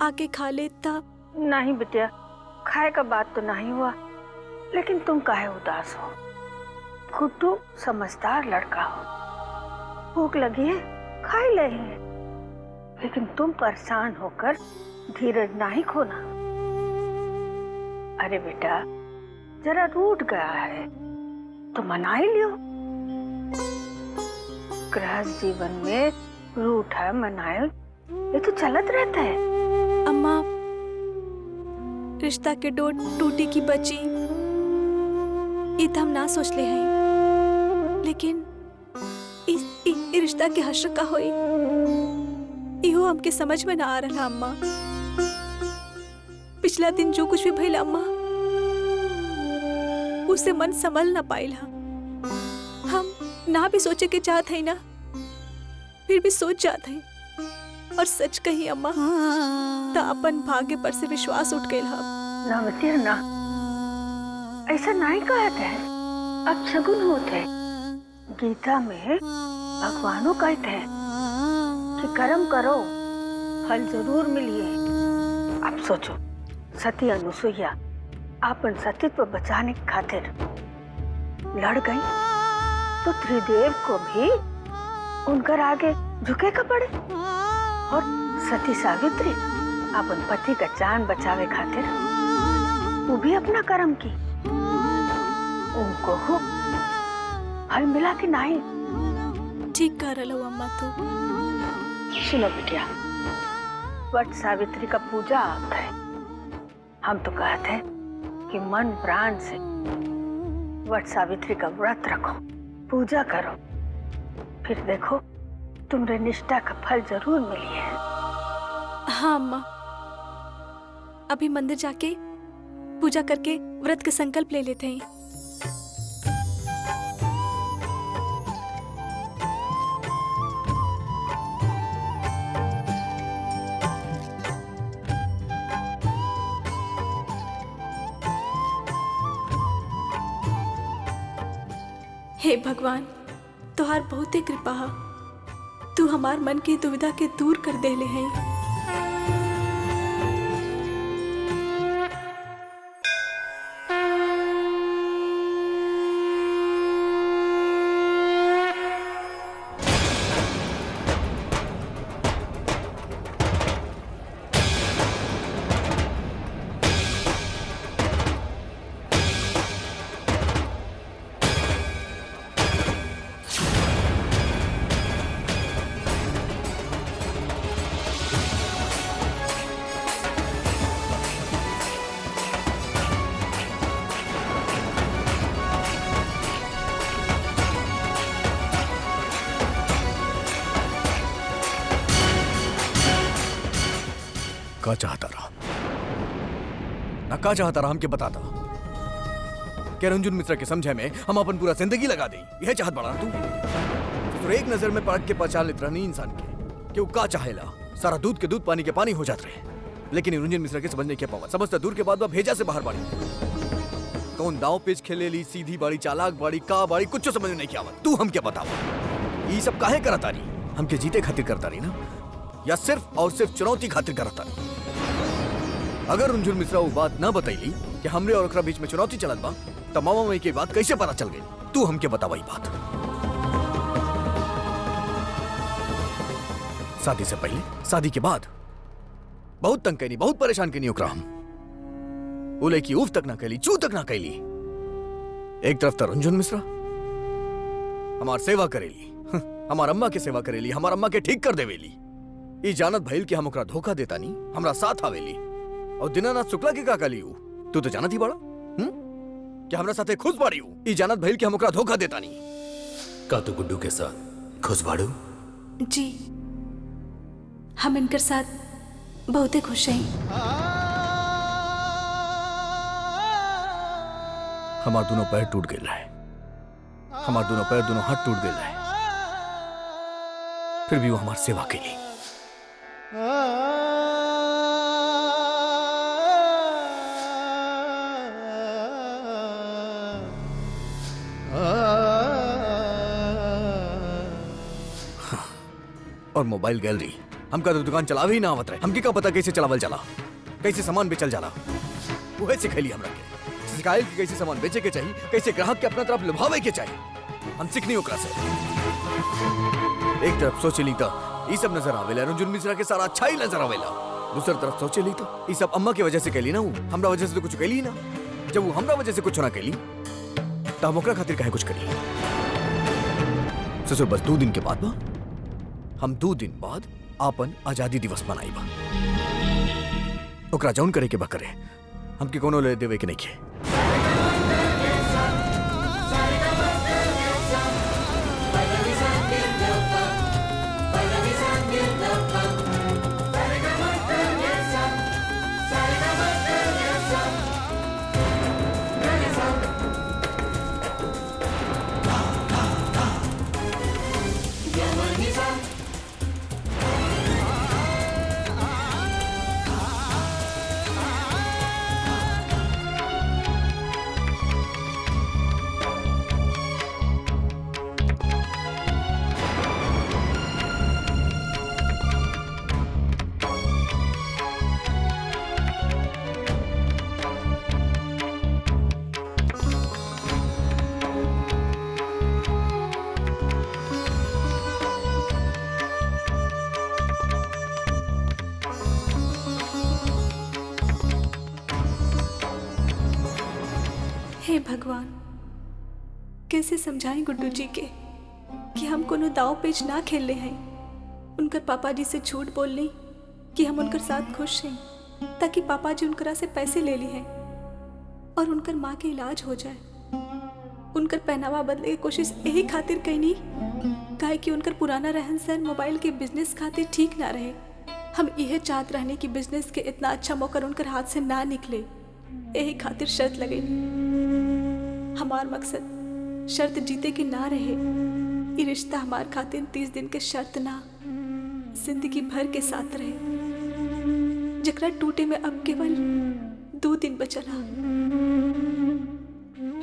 [SPEAKER 1] आके खा लेता।
[SPEAKER 2] नहीं बिटिया, खाए का बात तो नहीं हुआ, लेकिन तुम काहे उदास हो? गुड्डू समझदार लड़का हो, भूख लगी है खा ही ले, लेकिन तुम परेशान होकर धीरज नहीं खोना। अरे बेटा जरा रूठ गया है तो मना ही लियो। गृहस्थ जीवन में रूठा मनाए ये तो चलत रहता है।
[SPEAKER 1] अम्मा रिश्ता के डोर टूटी की बची ये तो हम ना सोच ले हैं, लेकिन इस रिश्ता के हश्र का होई इहो हमके समझ में ना आ रहा। अम्मा पिछला दिन जो कुछ भी भइला अम्मा उससे मन संभल ना पाइला। हम ना भी सोचे के चाहत है ना, फिर भी सोच जाते हैं। और सच कही अम्मा तो अपन भाग्य पर से विश्वास उठ गया।
[SPEAKER 2] ना बतिया ना, ऐसा नहीं कहते हैं, अब शगुन होते। गीता में भगवानों कहते हैं कि कर्म करो फल जरूर मिलिए, अब सोचो, सती अनुसुईया अपन सतीत्व बचाने की खातिर लड़ गई तो त्रिदेव को भी उनकर आगे झुके का पड़े। और सती सावित्री अपन पति का जान बचावे खातिर वो भी अपना कर्म की। उनको हो फल मिला कि नहीं?
[SPEAKER 1] ठीक कह रहे हो अम्मा तू।
[SPEAKER 2] सुनो बिटिया, वट सावित्री का पूजा आता है। हम तो कहते हैं कि मन प्राण से वट सावित्री का व्रत रखो, पूजा करो, फिर देखो तुम्हारे निष्ठा का फल जरूर मिली है।
[SPEAKER 1] हाँ अम्मा, अभी मंदिर जाके पूजा करके व्रत का संकल्प ले लेते हैं। हे भगवान, तुहार बहुते कृपा है। तू हमार मन की दुविधा के दूर कर देले हैं।
[SPEAKER 9] का चाहता रहा ना, का चाहता रहा हमके बताता क्या रंजुन मिश्रा के समझे में हम अपन पूरा जिंदगी लगा दे, यह चाहत बड़ा तू। तो एक नजर में पलट के पहचान लेत रहनी इंसान के कि वो का चाहेला। सारा दूध के दूध पानी के पानी हो जात रहे, लेकिन रंजुन मिश्रा के समझ नहीं के पावा। समझता दूर के बाद वह भेजा से बाहर बाड़ी। कौन दाव पेच खेले ली, सीधी बाड़ी, चालाक बाड़ी, का बाड़ी, कुछ समझ नहीं के आवत। तू हमके बतावा ये सब काहे करता रही? हमके जीते खातिर करता रही ना, या सिर्फ और सिर्फ चुनौती खातिर करता रही? अगर रंजुन मिश्रा वो बात ना बताईली कि हमरे और ओकरा बीच में चुनौती चलत बा, तब मामा मई के बात कैसे पता चल गई? तू हमके बतावा ये बात। शादी से पहले, शादी के बाद बहुत तंग कैनी, बहुत परेशान कैनी ओकरा हम। बोले कि उफ तक ना कैली, चू तक ना कैली। एक तरफ तो रंजुन मिश्रा हमार सेवा करेली, हमार अम्मा के सेवा करेली, हमार अम्मा के ठीक कर देवेली। ई जानत भइल कि हम ओकरा धोखा देता नहीं, हमरा साथ आवेली। और दीनानाथ शुक्ला के का काली तू तो जानत ही बड़ा कि हमरा साथे खुश बाड़ी हूँ। ई जानत भइल कि हम ओकरा धोखा देता नहीं।
[SPEAKER 7] का तू गुड्डू के साथ खुश बाड़ू?
[SPEAKER 1] जी, हम इनकर साथ बहुते खुश हैं।
[SPEAKER 9] हमार दोनों पैर टूट गए रहे, हमार दोनों पैर, दोनों हाथ टूट गए रहे, फिर भी वो हमार सेवा के लिए। और मोबाइल गैलरी हमका तो दुकान चलावे ही ना आवत रहे। हमके का पता कैसे चलावल चला, कैसे सामान बेचल जाला। वो सिखैली हमरा के, सिखाइल कि कैसे सामान बेचे के चाहिए, कैसे ग्राहक के अपना तरफ लुभावे के चाहिए। हम सीखनी ओकरा से। एक तरफ सोचेली तो ये सब नजर आवेला, रंजुन मिश्रा के सारा अच्छा ही नजर आवेला। दूसरी तरफ सोचेली तो ये सब अम्मा की वजह से कैली ना, वो हमरा वजह से तो कुछ कैली ना। जब वो हमरा वजह से कुछ ना कैली तो हम ओकरा खातिर काहे कुछ करी? ससुर बस 2 दिन के बाद बा, हम 2 दिन बाद आपन आजादी दिवस मनाई बा। ओकरा जौन करे के बा करे, हमके कोनो ले देवे के नहीं के।
[SPEAKER 1] भगवान, कैसे समझाएं गुड्डू जी के कि हम कोनो दाव पेच ना खेलले हैं। उनकर पापा जी से झूठ बोलनी कि हम उनकर साथ खुश हैं ताकि पापा जी उनकरा से पैसे ले ली हैं और उनकर माँ के इलाज हो जाए। उनकर पहनावा बदले की कोशिश यही खातिर कैनी काहे कि उनकर पुराना रहन सहन मोबाइल के बिजनेस खातिर ठीक ना रहे। हम यह चाहत रहने कि बिजनेस के इतना अच्छा मौका उनकर हाथ से ना निकले, यही खातिर शर्त लगेनी। हमार मकसद शर्त जीते के ना रहे। ये रिश्ता हमार खातिर 30 दिन के शर्त ना, जिंदगी भर के साथ रहे, जकरा टूटे में अब केवल 2 दिन बचला।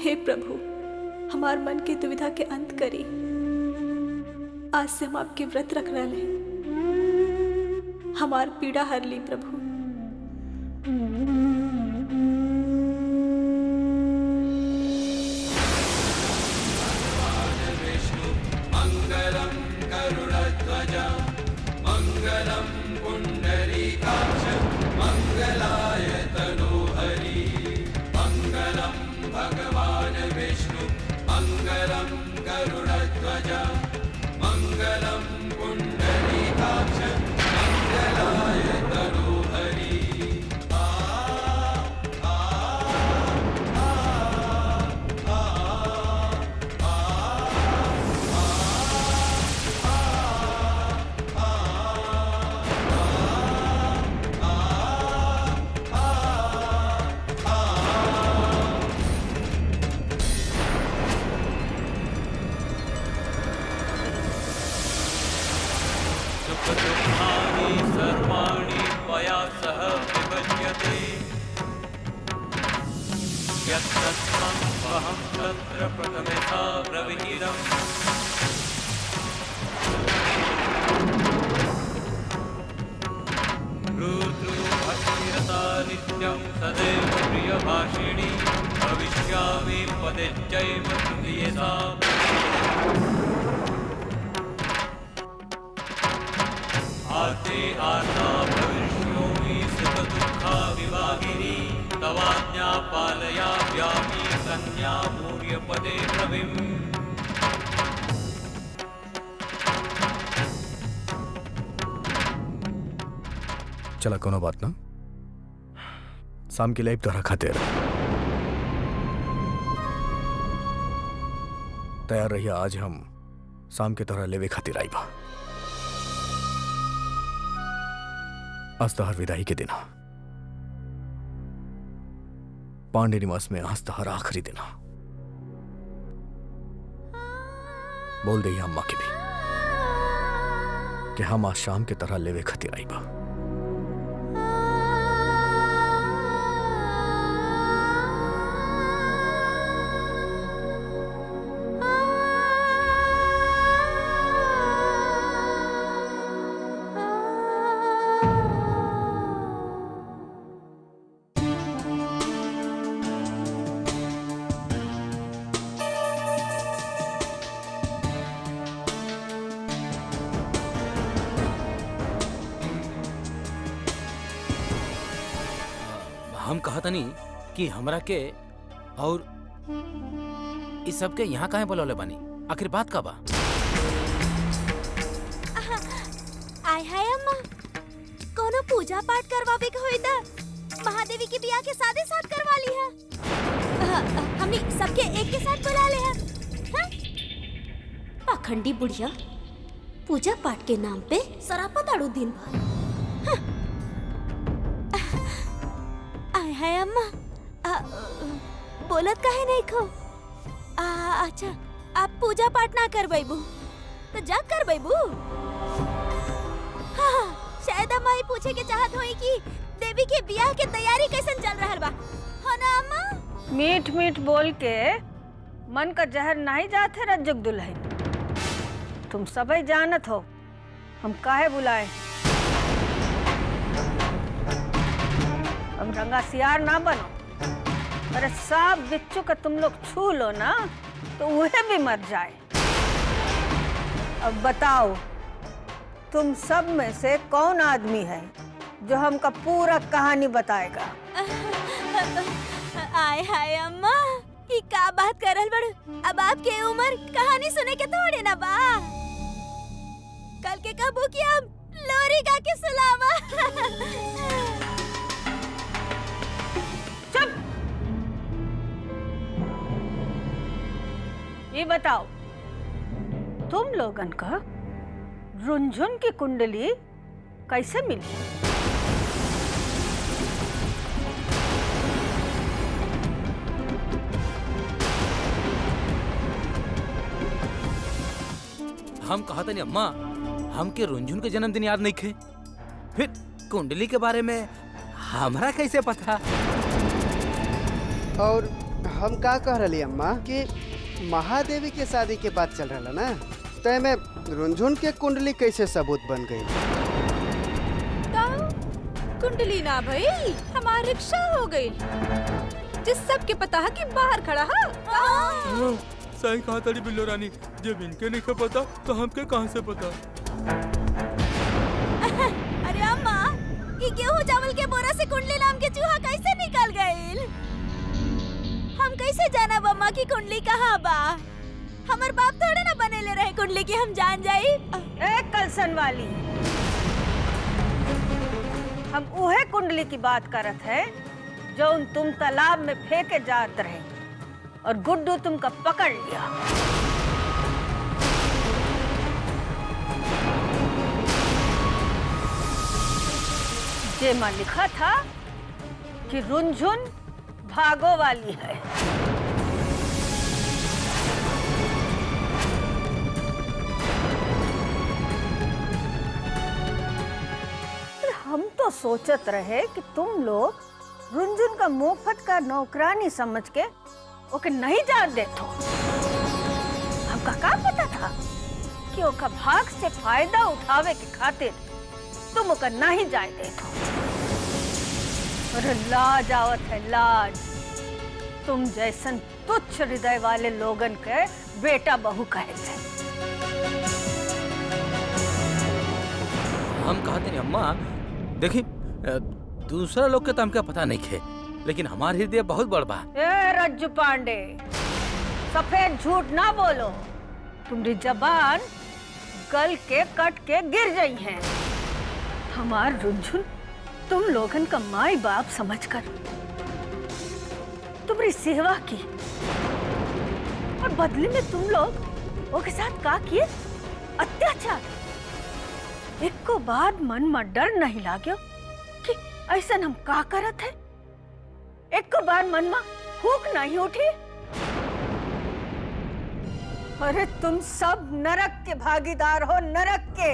[SPEAKER 1] हे प्रभु, हमार मन के दुविधा के अंत करी। आज से हम आपके व्रत रख रहे हैं, हमार पीड़ा हर ली प्रभु।
[SPEAKER 10] सर्वाणि त्वया सह विभज्यते यत्तत्त्वं वहं तत्र प्रथमतः ब्रवीमि। रुद्रो नित्यं सदैव प्रियभाषिणी भविष्यामि पदेच्चैव तुल्येषा। आर्ते आर्ता भविष्योमि सुखदुःखा विभागिनी तवाज्ञा पालयाम्यामि कन्या मूर्यपदे प्रवीम्।
[SPEAKER 9] चला कोनो बात ना, शाम के लिए तोहरा खातिर तैयार रहिए। आज हम शाम के तोहरा लेवे खातिर आईबा। आज तोहर विदाई के दिन, पांडे निवास में आज तोहर आखिरी दिन। बोल दे अम्मा के भी कि हम आज शाम के तरह लेवे खातिर आईबा।
[SPEAKER 7] हम कहा था नहीं कि हमरा के और इस सब के यहाँ काहे बुलौले बानी, आखिर बात का बा?
[SPEAKER 6] आय हाय अम्मा, कोनो पूजा पाठ करवावे के होई त महादेवी के बियाह के साथ करवा ली है। हमनी सबके एक के साथ बुला ले है। पाखंडी बुढ़िया पूजा पाठ के नाम पे सरापा दाड़ू दिन भर। आय हाय अम्मा, बोलत काहे नहीं खो? अच्छा, आप पूजा पाठ ना करबैबू तो जा करबैबू। हाँ, शायद अम्मा ही पूछे के चाहत होई कि देवी के बियाह के तैयारी कैसन चल रहल बा, हो ना अम्मा?
[SPEAKER 2] मीठ मीठ बोल के मन का जहर नहीं जाते रज्जुक दुल्हन। तुम सबई जानत हो हम काहे बुलाए। हम रंगा सियार ना बनो, अरे सांप बिच्छू का तुम लोग छू लो ना तो वह भी मर जाए। अब बताओ, तुम सब में से कौन आदमी है जो हमका पूरा कहानी बताएगा?
[SPEAKER 6] आय हाय अम्मा, कि का बात कर रहल बड़। अब आपके उम्र कहानी सुने के थोड़े ना बा। कल के कहबो कि हम लोरी गा के सुलावा।
[SPEAKER 2] चुप। ये बताओ, तुम लोगन का रुनझुन की कुंडली कैसे मिली?
[SPEAKER 7] हम कहा था नहीं अम्मा, हमके रुनझुन के जन्मदिन याद नहीं खे, फिर कुंडली के बारे में हमरा कैसे पता?
[SPEAKER 4] और हम का कह रही अम्मा कि महादेवी के शादी के बात चल रहा ना, तय में रुनझुन के कुंडली कैसे सबूत बन गई?
[SPEAKER 1] कुंडली ना भाई, हमार रिक्शा हो गई जिस सबके पता है कि बाहर खड़ा है।
[SPEAKER 3] सही कहा तारी बिल्लो रानी, जब इनके नहीं पता तो हमके कहाँ से पता?
[SPEAKER 6] अरे अम्मा, ये गेहूं चावल के बोरा से कुंडली नाम के चूहा कैसे निकल गईल? हम कैसे जाना अम्मा की कुंडली कहाँ बा? हमार बाप थोड़े ना बनेले रहे कुंडली की हम जान जाई।
[SPEAKER 2] ए कलसन वाली, हम उहे कुंडली की बात करत है जो तुम तालाब में फेंके जात रहे और गुड्डू तुमका पकड़ लिया। जेमा लिखा था कि रुनझुन भागो वाली है। हम तो सोचत रहे कि तुम लोग रुनझुन का मुफ्त का नौकरानी समझ के ओके नहीं जान देतो। हमका का पता था कि ओका भाग से फायदा उठावे के खातिर तुम ओका नहीं जाए देतो। अरे लाज आवत है, लाज। तुम जैसन तुच्छ हृदय वाले लोगन के बेटा बहू कहे थे।
[SPEAKER 7] हम कहते नहीं अम्मा, देखी दूसरा लोग के तो हमका पता नहीं खे, लेकिन हमार हृदय बहुत बड़ बा।
[SPEAKER 2] ए रज्जू पांडे, सफेद झूठ ना बोलो। तुम्हारी जबान गल के कट के गिर गई है। हमार रुनझुन तुम लोगन का माई बाप समझकर तुम्हारी सेवा की, और बदले में तुम लोग उसके साथ का किए? अत्याचार। एक को बाद मन में डर नहीं लाग्यो कि ऐसा हम का करत है? एक को बार मन में भूख नहीं उठी? अरे तुम सब नरक के भागीदार हो, नरक के।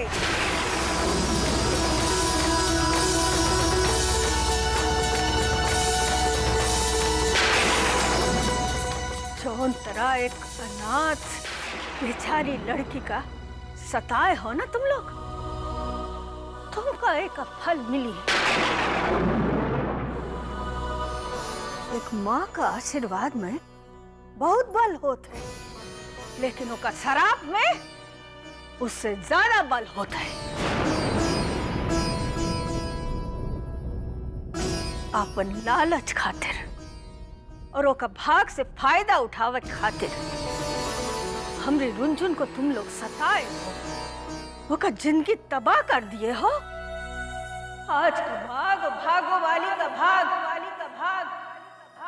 [SPEAKER 2] जौन तरह एक अनाथ बेचारी लड़की का सताए हो ना तुम लोग, तुमका एक फल मिली। एक माँ का आशीर्वाद में बहुत बल होता है, लेकिन उसका शराब में उससे ज्यादा बल होता है। अपन लालच खातिर और उसका भाग से फायदा उठावे खातिर हमरे रुनझुन को तुम लोग सताए हो, उसका जिंदगी तबाह कर दिए हो। आज का भाग भागो वाली का भाग,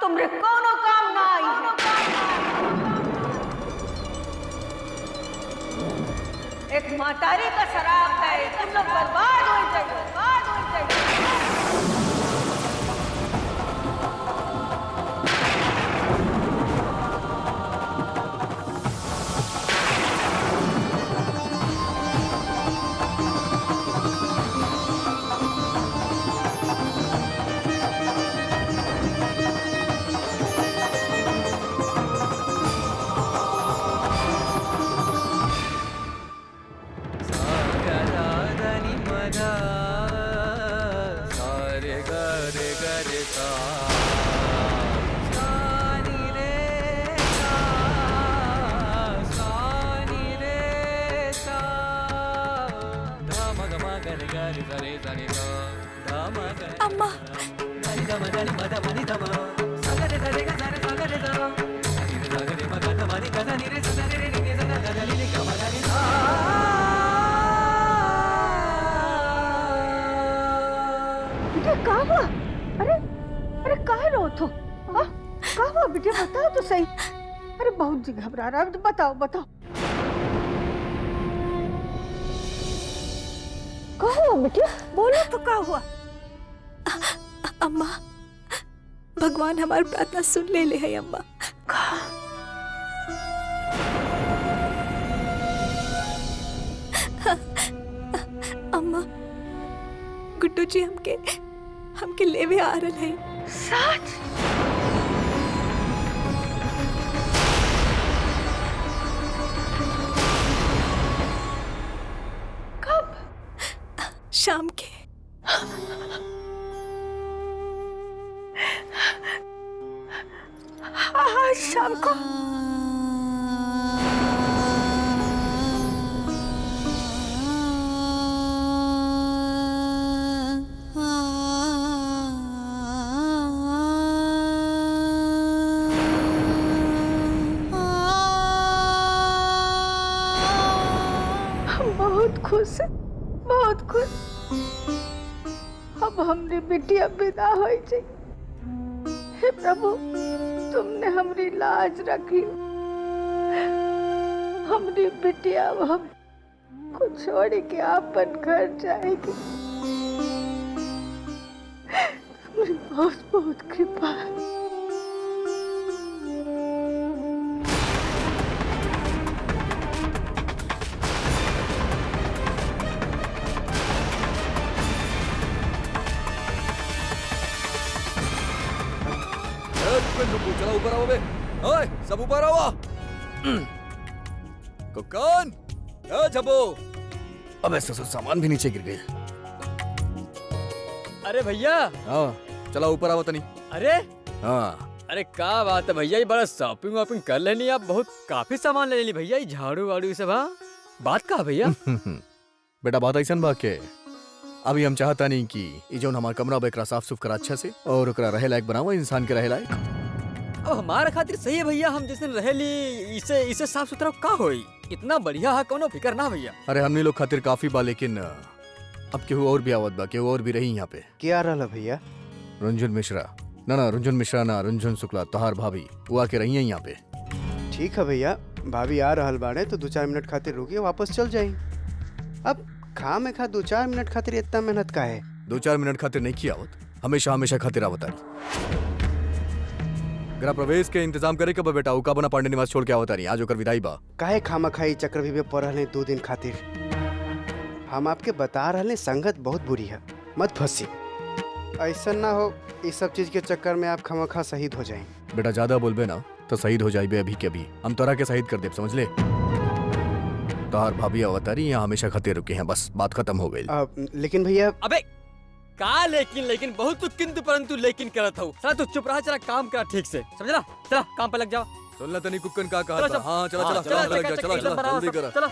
[SPEAKER 2] तुमरे कोनो काम ना आई है। एक मातारी का शराब है, तुम लोग बर्बाद हो जाइए, बर्बाद हो जाइए।
[SPEAKER 1] अम्मा,
[SPEAKER 2] बिटिया कहाँ हुआ? अरे अरे कहाँ रो तो? हाँ कहाँ हुआ बिटिया बताओ तो सही। अरे बहुत जी घबरा रहा है, तो बताओ बताओ कहाँ हुआ बिटिया, बोलो तो कहाँ हुआ?
[SPEAKER 1] अम्मा, भगवान हमारी प्रार्थना सुन ले है अम्मा। अम्मा, गुड्डू जी हमके लेवे आ रहे हैं।
[SPEAKER 2] सच? कब?
[SPEAKER 1] शाम के।
[SPEAKER 2] हाँ शाम को। हम बहुत खुश हैं, बहुत खुश। अब हमने बिटिया विदा हो जाए। हे प्रभु, तुमने हमारी लाज रखी। हमारी बिटिया अब हम को छोड़ के अपन घर जाएगी। तुम्हारी बहुत बहुत कृपा है।
[SPEAKER 9] चला ऊपर आओ बे। ओए सब ऊपर आओ। कुक्कन, ए जबो। अबे ससुर सामान भी नीचे गिर गए।
[SPEAKER 3] अरे भैया।
[SPEAKER 9] हाँ चला ऊपर आओ तनी।
[SPEAKER 3] अरे
[SPEAKER 9] हाँ
[SPEAKER 3] अरे क्या बात है भैया, ये बड़ा शॉपिंग वॉपिंग कर लेनी आप, बहुत काफी सामान ले लेनी भैया, ये झाड़ू वाड़ू सब। हाँ बात का भैया?
[SPEAKER 9] बेटा बात ऐसा बा के अभी हम चाहता नहीं कि ये जो हमारा कमरा बेकरा साफ सुफ करा अच्छा से और ओकरा रहे लायक बनावा, इंसान के रहे लायक।
[SPEAKER 3] अब हमारे खातिर सही है भैया, हम जिस दिन रहेली इसे साफ सुथरा का होई, इतना बढ़िया है, कोनो फिकर ना भैया।
[SPEAKER 9] अरे हमने लोग खातिर काफी बा, लेकिन अब केहू और भी आवत बा, केहू और भी रही यहाँ पे।
[SPEAKER 4] क्या रहा भैया?
[SPEAKER 9] रुंझुन मिश्रा ना रुंझुन मिश्रा ना रुंझुन शुक्ला, तोहार भाभी वो आके रही है यहाँ पे।
[SPEAKER 4] ठीक है भैया, भाभी आ रहल बाड़े तो 2-4 मिनट खातिर रुकिए, वापस चल जाई। अब खा में खा 2-4 मिनट खातिर इतना मेहनत का है?
[SPEAKER 9] 2-4 मिनट खातिर नहीं किया आवत, हमेशा हमेशा खातिर आवत आ। गृह प्रवेश के इंतजाम करे कब बेटा? उका बना पांडे निवास छोड़ के आवत आ रही, आज ओकर विदाई बा।
[SPEAKER 4] काहे खामा खाई चक्र भी पड़ रहे 2 दिन खातिर? हम आपके बता रहे संगत बहुत बुरी है, मत फंसी। ऐसा ना हो इस सब चीज के चक्कर में आप खामा शहीद हो जाएं।
[SPEAKER 9] बेटा ज्यादा बोलबे ना तो शहीद हो जाइबे अभी के अभी, हम तोरा के शहीद कर देब, समझ ले। तोहार भाभी अवतारी यहाँ हमेशा खातिर रुके हैं, बस बात खत्म हो गई।
[SPEAKER 4] लेकिन भैया।
[SPEAKER 3] अबे का लेकिन बहुत तू किंतु परंतु लेकिन करत हो। चला तू चुप रहा, चला काम करा ठीक से, समझला? चला काम पे लग जाओ।
[SPEAKER 9] सुनना तनी कुक्कन का कहा था। हाँ चला चला चला लग जा, चला चला जल्दी करा।
[SPEAKER 3] चला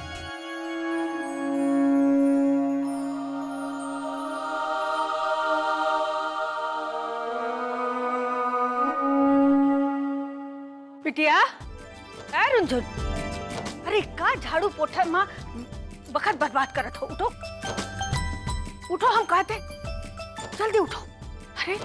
[SPEAKER 2] बिटिया, ए रुंझुन, अरे का झाड़ू पोछा माँ वक्त बर्बाद करत हो। उठो उठो, हम कहते जल्दी उठो। अरे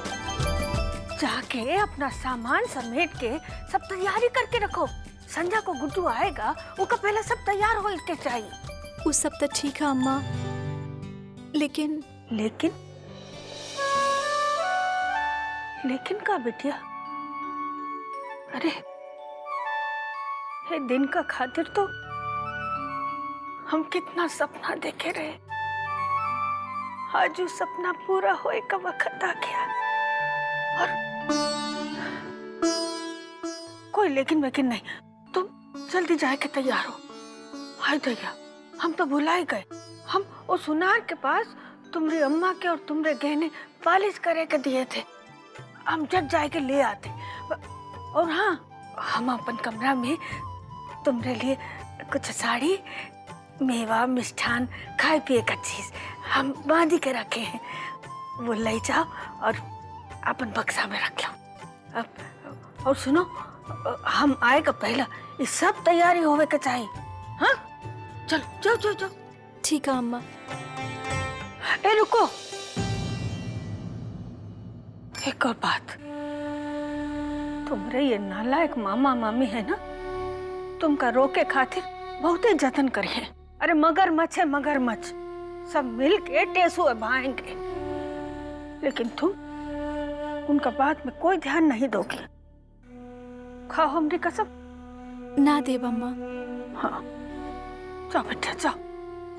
[SPEAKER 2] जाके अपना सामान समेट के सब तैयारी करके रखो। संध्या को गुड्डू आएगा, उसका पहले सब तैयार हो के चाहिए।
[SPEAKER 1] वो सब तो ठीक है अम्मा, लेकिन
[SPEAKER 2] लेकिन का बिटिया? अरे ये दिन का खातिर तो हम कितना सपना देखे रहे, आज वो सपना पूरा होए का वक्त आ गया। और कोई लेकिन नहीं, तुम जल्दी जाए के तैयार हो। हाय दैया, हम तो भुला ही गए। हम वो सुनार के पास तुम्हारी अम्मा के और तुम्हारे गहने पालिश करे के दिए थे, हम जब जाए के ले आते। और हाँ, हम अपन कमरा में तुम्हारे लिए कुछ साड़ी, मेवा, मिष्ठान, खाए पिए का चीज हम बांधी के रखे हैं, वो ले जाओ और अपन बक्सा में रख लो। और सुनो, हम आएगा पहला ये सब तैयारी होवे के चाहिए। हाँ चल जाओ जाओ जाओ।
[SPEAKER 1] ठीक है अम्मा।
[SPEAKER 2] ए रुको, एक और बात, तुम्हारे ये नालायक मामा मामी है ना, तुमका रोके खातिर बहुत ही जतन करिए। अरे मगरमच्छ है मगरमच्छ, सब मिल के टेसुए भाएंगे, लेकिन तुम उनका बात में कोई ध्यान नहीं दोगी। खाओ हमारी कसम।
[SPEAKER 1] ना देव अम्मा।
[SPEAKER 2] हाँ जाओ बेटा जाओ,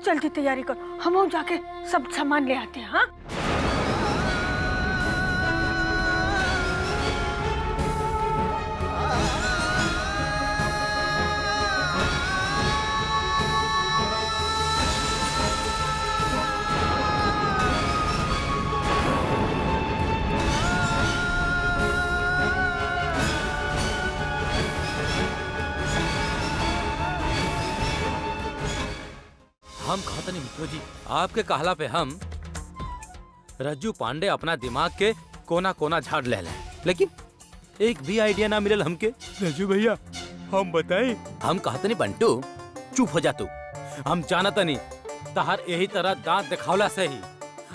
[SPEAKER 2] जल्दी तैयारी करो, हम जाके सब सामान ले आते हैं। हाँ
[SPEAKER 7] हम कहते नहीं मित्रों जी, आपके कहला पे हम रज्जू पांडे अपना दिमाग के कोना कोना झाड़ ले लें, लेकिन एक भी आइडिया ना मिलल हमके।
[SPEAKER 9] रज्जू भैया हम बताएं।
[SPEAKER 7] हम कहते नहीं बंटू चुप हो जा तू, हम जानता नहीं तहार यही तरह दांत दिखावला से ही,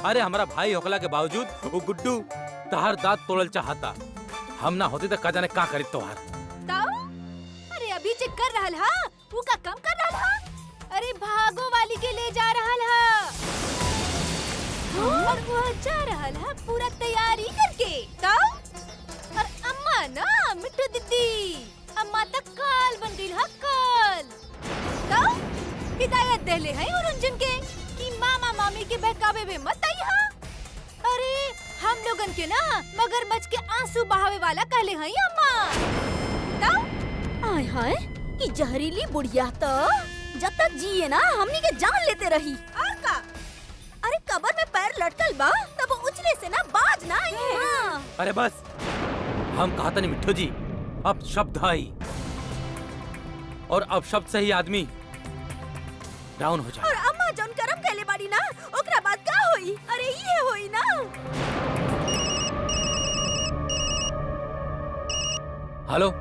[SPEAKER 7] अरे हमारा भाई होकला के बावजूद वो गुड्डू तहार दांत तोड़ल चाहता, हम ना होते तो का जाने का करी तोहार।
[SPEAKER 6] अरे अभी चेक कर रहा हा, वो का कम कर रहा हा? अरे भागो वाली के ले जा रहा हा, और वो जा रहा हा पूरा तैयारी करके। और अम्मा ना मिट्टू दीदी, अम्मा तक काल बन गई हा काल। हिदायत देले है और उनजन के कि मामा मामी के बहकावे में मत आई हा। अरे हम लोगन के ना मगरमच्छ के आंसू बहावे वाला कहले हैं अम्मा। आय हाय ई जहरीली बुढ़िया तो जब तक जिए ना हमनी के जान लेते रही। और का? अरे कबर में पैर लटकल बा तब उछले से ना बाज ना आई है। हाँ।
[SPEAKER 7] अरे बस, हम कहते नहीं मिट्टू जी, अब शब्द आई और अब शब्द से ही आदमी डाउन हो जाए।
[SPEAKER 6] और अम्मा जौन करम कहले बाड़ी ना, ओकरा बाद का होई? अरे ये होई ना।
[SPEAKER 7] हेलो।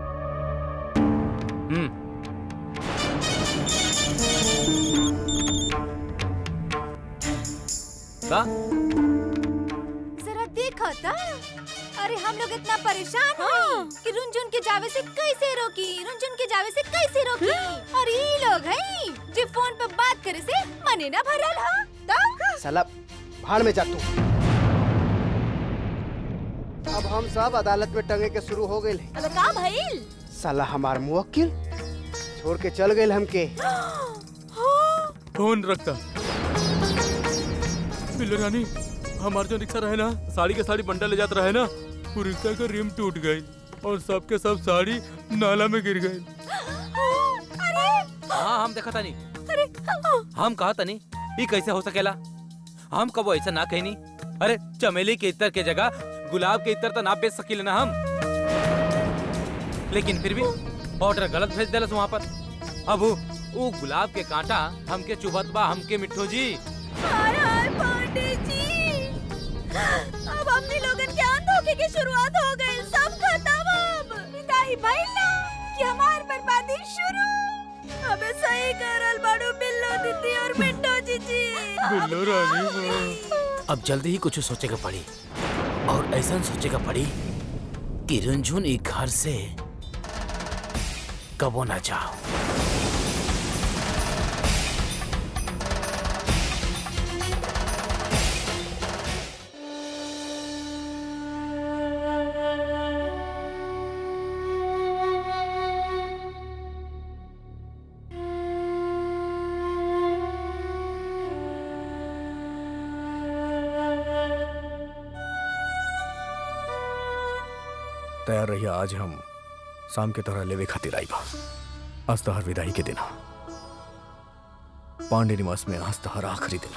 [SPEAKER 7] का?
[SPEAKER 6] जरा देखो ता। अरे हम लोग इतना परेशान हैं कि रुनझुन के जावे से कैसे रोकी, रुनझुन के जावे से कैसे रोकी। और ये लोग हैं जो फोन पे बात करे से मने ना भरल हा। ता?
[SPEAKER 4] साला भाड़ में जा तू। अब हम सब अदालत में टंगे के शुरू हो गए।
[SPEAKER 6] अब का भइल?
[SPEAKER 4] साला हमार मुवक्किल छोड़ के चल गए हमके।
[SPEAKER 9] फोन रखता बिल्लो रानी, हमार जो रिक्शा रहे ना, साड़ी के साड़ी बंडल ले जाता रहे ना, वो रिक्शा का रिम टूट गई और सबके सब साड़ी नाला में गिर गई।
[SPEAKER 7] हाँ हम देखा था नहीं, हम कहा था नहीं ये कैसे हो सकेला, हम कबो ऐसा ना कहनी। अरे चमेली के इत्र के जगह गुलाब के इत्र तो ना बेच सकीले ना हम, लेकिन फिर भी ऑर्डर गलत भेज देलस वहाँ पर। अब वो गुलाब के कांटा हमके चुभत बा हमके मिट्ठू जी।
[SPEAKER 6] हाय हाय पांडे जी, अब हमने लोगन के धोखे की शुरुआत हो गई, सब खत्म। अब विदाई भइल ना कि हमार बर्बादी शुरू। अबे सही करल बाड़ू बिल्लो दीदी और मिट्टू जीजी।
[SPEAKER 9] बिल्लो रानी
[SPEAKER 7] अब जल्दी ही कुछ सोचेगा पड़ी, और ऐसा सोचेगा पड़ी कि रुनझुन एक घर से कबो ना जाओ।
[SPEAKER 9] तैयार रहिए, आज हम शाम के तरह लेवे खातिर आई बा। आज तहर विदाई के दिन, पांडे निवास में आज तहर आखिरी दिन।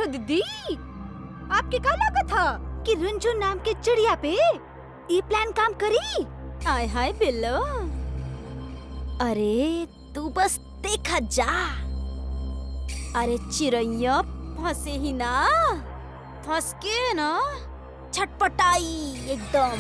[SPEAKER 6] दीदी आपके का लगा था कि रुंझू नाम के चिड़िया पे ये प्लान काम करी? आय हाय बिल्लो, अरे तू बस देखा जा। अरे चिड़ैया फंसे ही ना, फंस के ना छटपटाई एकदम।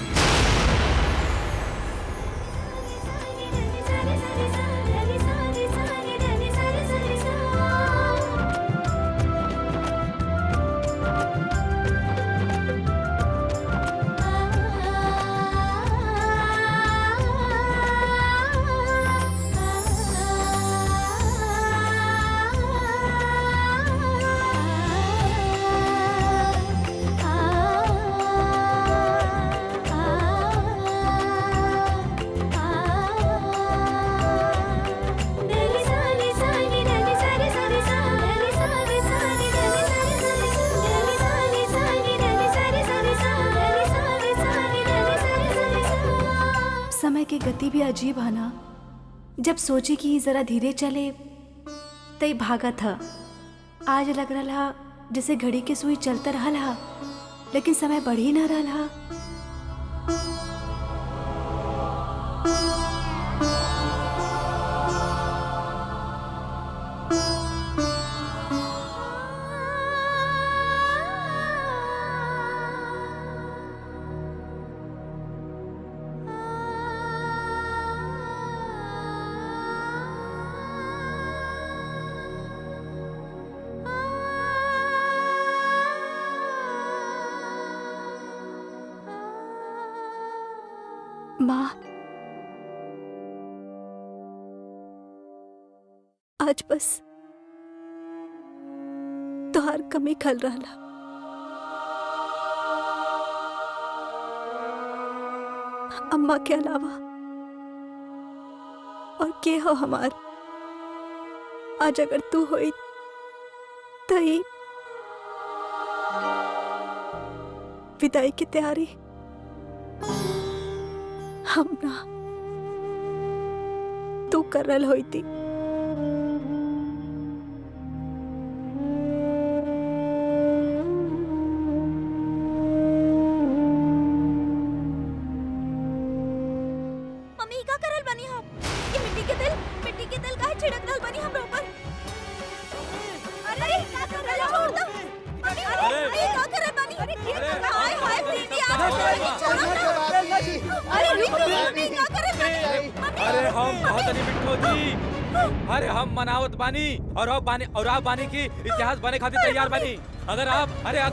[SPEAKER 1] समय की गति भी अजीब है ना। जब सोची कि जरा धीरे चले तई भागा था। आज लग रहा जैसे घड़ी के सुई चलता रहा, लेकिन समय बढ़ ही ना रहा। माँ, आज बस तोहार कमी खल रहा। अम्मा के अलावा और के हो हमार। आज अगर तू होई तई विदाई की तैयारी हम ना तू कर रल होई थी।
[SPEAKER 6] मम्मी का करल बनी हम? ये मिट्टी के दिल काहे छिड़क रहल बनी हमरा ऊपर? अरे का कर रहल? छोड़ दो मम्मी। अरे का करल बनी? हाय हाय दीदी अरे मम्मी का करल बनी?
[SPEAKER 7] अरे हम बहुत नहीं मिठो जी। अरे हम मनावत बानी और आप बानी की इतिहास बने खातिर तैयार बानी। अगर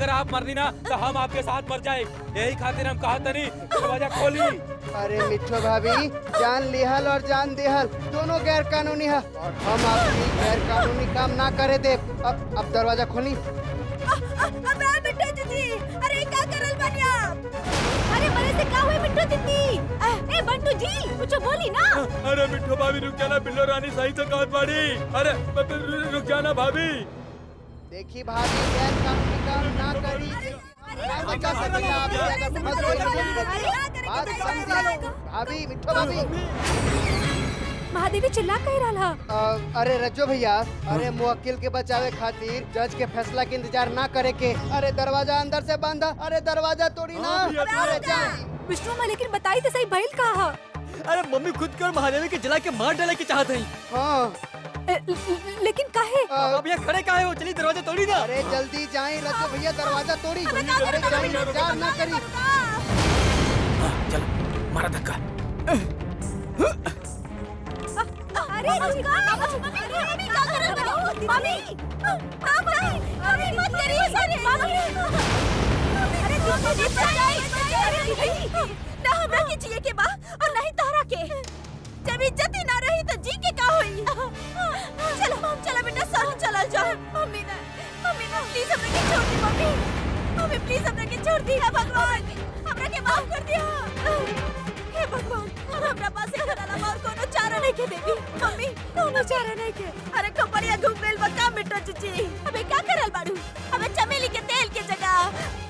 [SPEAKER 7] आप मरनी ना तो हम आपके साथ मर जाए। यही खातिर हम कहा तनी दरवाजा खोली।
[SPEAKER 4] अरे मिठो भाभी, जान लिहल और जान देहल दोनों गैर कानूनी है और हम आपकी गैर कानूनी काम ना करे दे। अब दरवाजा खोली।
[SPEAKER 6] अबे मिठो दीदी, अरे क्या करल बनी आप? अरे मरे से का हुई मिठो दीदी? ए बंटू जी कुछ बोली ना।
[SPEAKER 7] अरे मिठो भाभी रुक जाना, बिल्लो रानी सही से कहत बाड़ी। अरे रुक जाना भाभी।
[SPEAKER 4] देखी भाभी, गैर कानूनी काम ना करी। बचा सकती है आप अगर मत भाभी। मिठो भाभी,
[SPEAKER 1] महादेवी चिल्ला कह रहा।
[SPEAKER 4] अरे रज्जो भैया, अरे मुवक्किल के बचावे खातिर जज के फैसला के इंतजार ना करे के। अरे दरवाजा अंदर से बंद है। अरे दरवाजा तोड़ी ना। अरे जा
[SPEAKER 1] विष्णु माँ, लेकिन बताई तो सही भइल कहा।
[SPEAKER 3] अरे मम्मी खुद कर महादेवी के जला के मार डाले की चाहत है।
[SPEAKER 4] हाँ
[SPEAKER 1] लेकिन काहे
[SPEAKER 3] ना।
[SPEAKER 4] अरे जल्दी जाए रजो भैया, दरवाजा तोड़ी।
[SPEAKER 6] अबे का
[SPEAKER 4] अरे
[SPEAKER 6] करो,
[SPEAKER 4] जाए, इंतजार ना करी।
[SPEAKER 7] चल मारा धक्का।
[SPEAKER 6] अरे रुका, मम्मी क्या कर रहे हो? मम्मी, मम्मी मत करिए सर, मम्मी। अरे दीदी बचाइए, ना हमरा के जिए के बा और नहीं तहरा के। जब इज्जत ही ना रही तो जी के का होई? चलो बेटा, सब चला जाओ। मम्मी ना प्लीज हमरा के छोड़ दी। मम्मी प्लीज हमरा के छोड़ दी। हे भगवान, हमरा के माफ कर दिया। हे भगवान, हमरा पास एक अलावा और कोनो चारा नहीं के देवी। मम्मी कोनो चारा नहीं के। अरे कपड़िया घूम गइल बा का बेटा जीजी? अबे क्या करल बाड़ू? अबे चमेली के तेल के जगह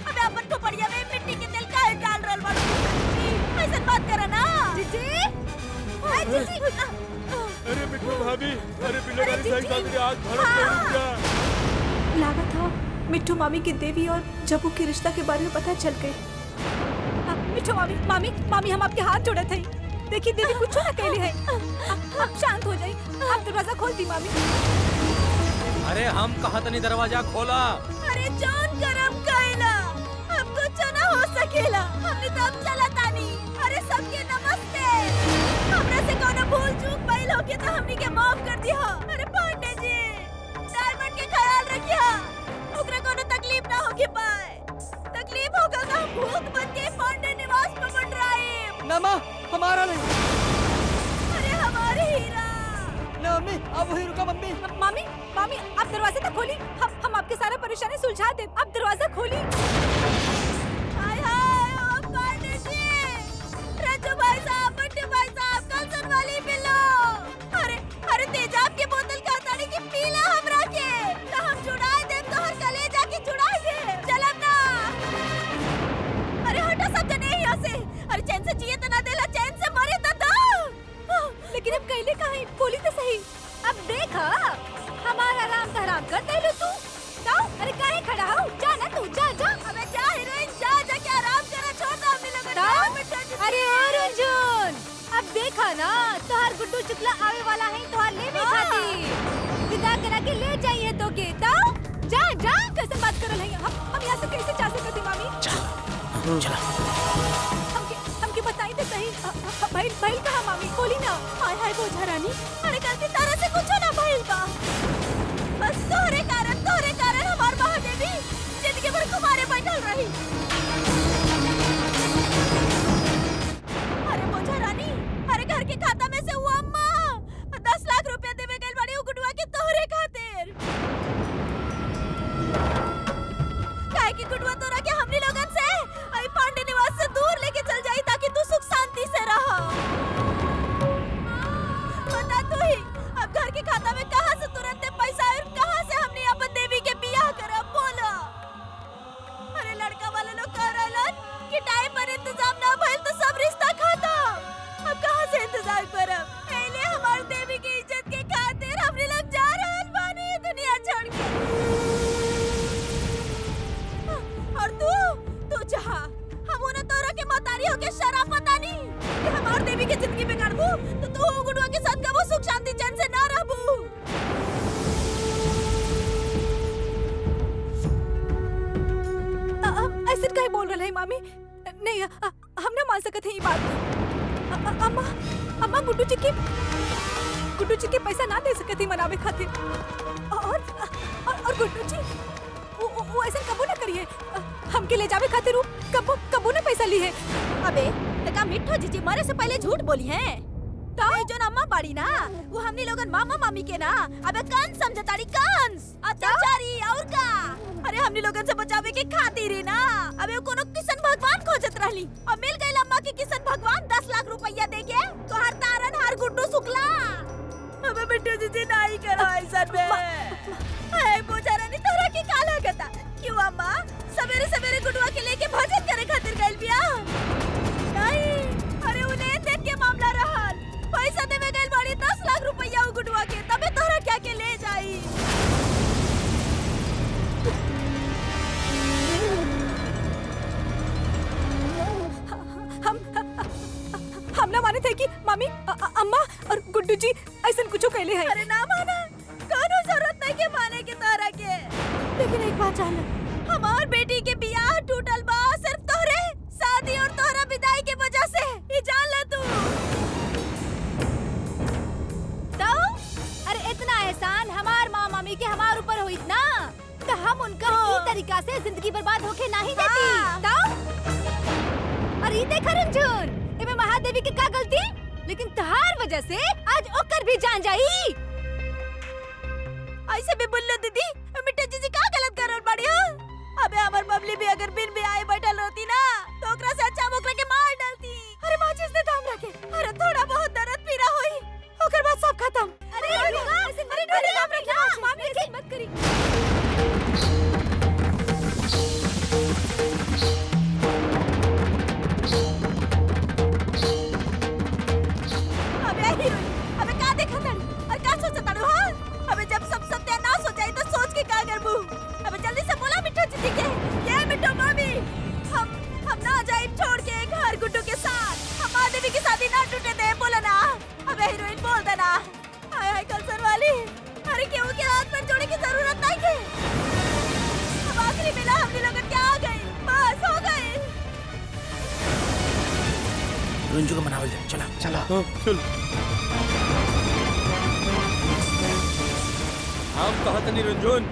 [SPEAKER 6] अबे अपन कपड़िया में मिट्टी के तेल काहे डाल रहल बाड़ू? ऐसा बात करा ना जीजी। हाय जीजी।
[SPEAKER 3] अरे मिट्टू भाभी, अरे बिना गाड़ी सही खातिर आज भरत पे रुक जा।
[SPEAKER 1] लागत था मिट्टू मामी की देवी और जब्बू के रिश्ता के बारे में पता चल गई। मिट्टू मामी हम आपके हाथ जोड़े थे। देखिए देवी कुछ ना कहली है। आप शांत हो जाइए, आप दरवाजा खोल दी मामी।
[SPEAKER 7] अरे हम कहा तनी दरवाजा खोला।
[SPEAKER 6] अरे जान गरम कैला, अब कुछ ना हो सकेला। हमने तो अब चला तानी। अरे सबके नमस्ते। हमरा से कोनो भूल चूक भइल होके तो हमनी के माफ कर दिया। अरे पांडे जी, डायमंड के ख्याल रखिया, ओकरा कोनो तकलीफ ना होके पाए। तकलीफ होगा तो हम भूत बन के पांडे निवास में मंडराए।
[SPEAKER 3] ना माँ, हमारा नहीं।
[SPEAKER 6] अरे हमारे हीरा।
[SPEAKER 3] ना मम्मी, आप वहीं रुका मम्मी।
[SPEAKER 1] मामी आप दरवाजा तो खोली। हम आपके सारा परेशानी सुलझा दे। आप दरवाजा खोली।
[SPEAKER 6] हाय ओ पांडे जी, रज्जू भाई साहब, बट्टू भाई साहब, कंसन वाली बिल्लो। अरे तेजाब के बोतल का ताड़ी की पीला हमरा के। तो हम जुड़ाए दे तो हर कलेजा की जुड़ाए दे। चलब ना। अरे हटा सब जने यहाँ से। अरे चैन से जिए तो ना देला, चैन से मरे तो दो।
[SPEAKER 1] लेकिन अब कहले कहीं बोली तो सही। अब देखा हमारा आराम तो हराम कर दे तू। जाओ, अरे काहे खड़ा हो? जा ना तू, जा।
[SPEAKER 6] अबे जा हीरोइन, जा के आराम करा, छोड़ दो हम लोग।
[SPEAKER 1] अरे अर्जुन, अब देखा ना तोहार गुड्डू शुक्ला आवे वाला है तोहार लेवे खातिर। विदा करा के ले जाइए तो के। जा कैसे बात कर रहे हैं? हम यहाँ से कैसे जा सकते थे मामी?
[SPEAKER 7] चला।
[SPEAKER 1] हमके बताई तो सही। भाई कहाँ मामी? बोली ना।
[SPEAKER 6] हाय बोझा रानी, अरे गलती तारा से कुछ ना भइल बा। बस तोहरे कारण हमार महादेवी जिंदगी भर कुमारे बैठल रही। अरे बोझा रानी, अरे घर के खाता में से हुआ अम्मा 10 लाख रुपया देवे गइल बाड़ी उ गुडुआ के तोहरे खातिर। काहे की गुडुआ तोरा के हमनी लोगन से आई पांडे निवास से दूर लेके चल जाई ताकि तू सुख शांति से रहा। बता तू ही, अब घर के खाता में कहां से तुरंत पैसा और कहां से हमने अपन देवी के बियाह करब? बोलो। अरे लड़का वाले लोग कह रहलन कि टाइम पर इंतजाम ना भइल तो सब रिश्ता खत्म। अब कहां से इंतजार करब? पहले हमार देवी की इज्जत के खातिर हमने लोग जा रहल बानी दुनिया छोड़ के। और तू जहा हम उन्हें तोरा के मतारी होके शराब पता नहीं कि हमार देवी की जिंदगी बिगाड़बू तो तू गुडुआ के साथ कबो सुख शांति चैन से ना रहबू।
[SPEAKER 1] ऐसे काहे बोल रहे हैं मामी? नहीं, हम ना मान सकते हैं ये बात। अम्मा गुड्डू जी के पैसा ना दे सकती मनावे खातिर। और गुड्डू जी वो ऐसा कबू ना करिए। हमके ले जावे खातिर वो कबू ना पैसा ली है।
[SPEAKER 6] अबे तका मिठो जीजी मरे से पहले झूठ बोली है। तो जो अम्मा बाड़ी ना वो हमनी लोगन मामा मामी के ना अबे कंस समझताड़ी, कंस अत्याचारी और का। अरे हमनी लोगन से बचावे के खातिर ही ना अबे वो कोनो किशन भगवान खोजत रहली और मिल गई अम्मा के किशन भगवान 10 लाख रुपया देके तो हर तारन हर गुड्डू शुक्ला। अबे मिठो जीजी नहीं करो ऐसा बे। ए बोझारा ने तोरा के काला गता क्यों अम्मा सवेरे सवेरे गुडुआ के लेके भजन करे खातिर गइल बिया? नहीं, अरे उन्हें देख के मामला रहल। पैसा देवे गइल बाड़ी 10 लाख रुपया उ गुडुआ के, तबे तोरा क्या के ले जाई।
[SPEAKER 1] हम ना माने थे कि मामी अम्मा और गुड्डू जी ऐसा कुछ कहले हैं।
[SPEAKER 6] अरे ना माना, कोनो जरूरत नहीं के माने के तोरा के। लेकिन एक बात जान हमार बेटी के बियाह टूटल बा सिर्फ तोहरे शादी और तोहरा विदाई के वजह से। ये जान ल तू। तो अरे इतना एहसान हमार माँ मामी के हमार ऊपर हुई ना, तो हम उनका ई तरीका से जिंदगी बर्बाद होके नहीं देती। तो और ये देख रंजून, इमे महादेवी की का गलती, लेकिन तहार वजह से आज ओकर भी जान जाई। ऐसे भी बुल्लू दीदी मिट्टी जीजी का गलत कर रहल बाड़ी। अबे हमार बबली भी अगर बिन भी आए बैठल होती ना तो ओकरा से अच्छा ओकरा के मार डालती। अरे माचिस दे दाम रखे, अरे थोड़ा बहुत दर्द पीरा होई, ओकर बाद सब खत्म। अरे दाम रखे मामी ऐसे मत करी। अबे हीरोइन, अबे का देखा ताड़ी और का सोचा ताड़ू? हां अबे जब सब सत्यानाश हो जाए तो सोच के का करबू? अबे जल्दी से बोला मिठू जीजी के, ये मिठू मामी, हम ना जाए छोड़ के घर गुड्डू के साथ। हम महादेवी की शादी ना टूटे दे, बोला ना। अबे हीरोइन बोल देना। हाय हाय कलसर वाली, अरे क्यों के हाथ में जोड़े की जरूरत नहीं है। अब आखिरी मिला हमने लोगन के आ गए, बस हो गए।
[SPEAKER 3] रंजू को मनावल जाए, चला
[SPEAKER 4] चला।
[SPEAKER 3] चल। हम कहत नहीं रंजून,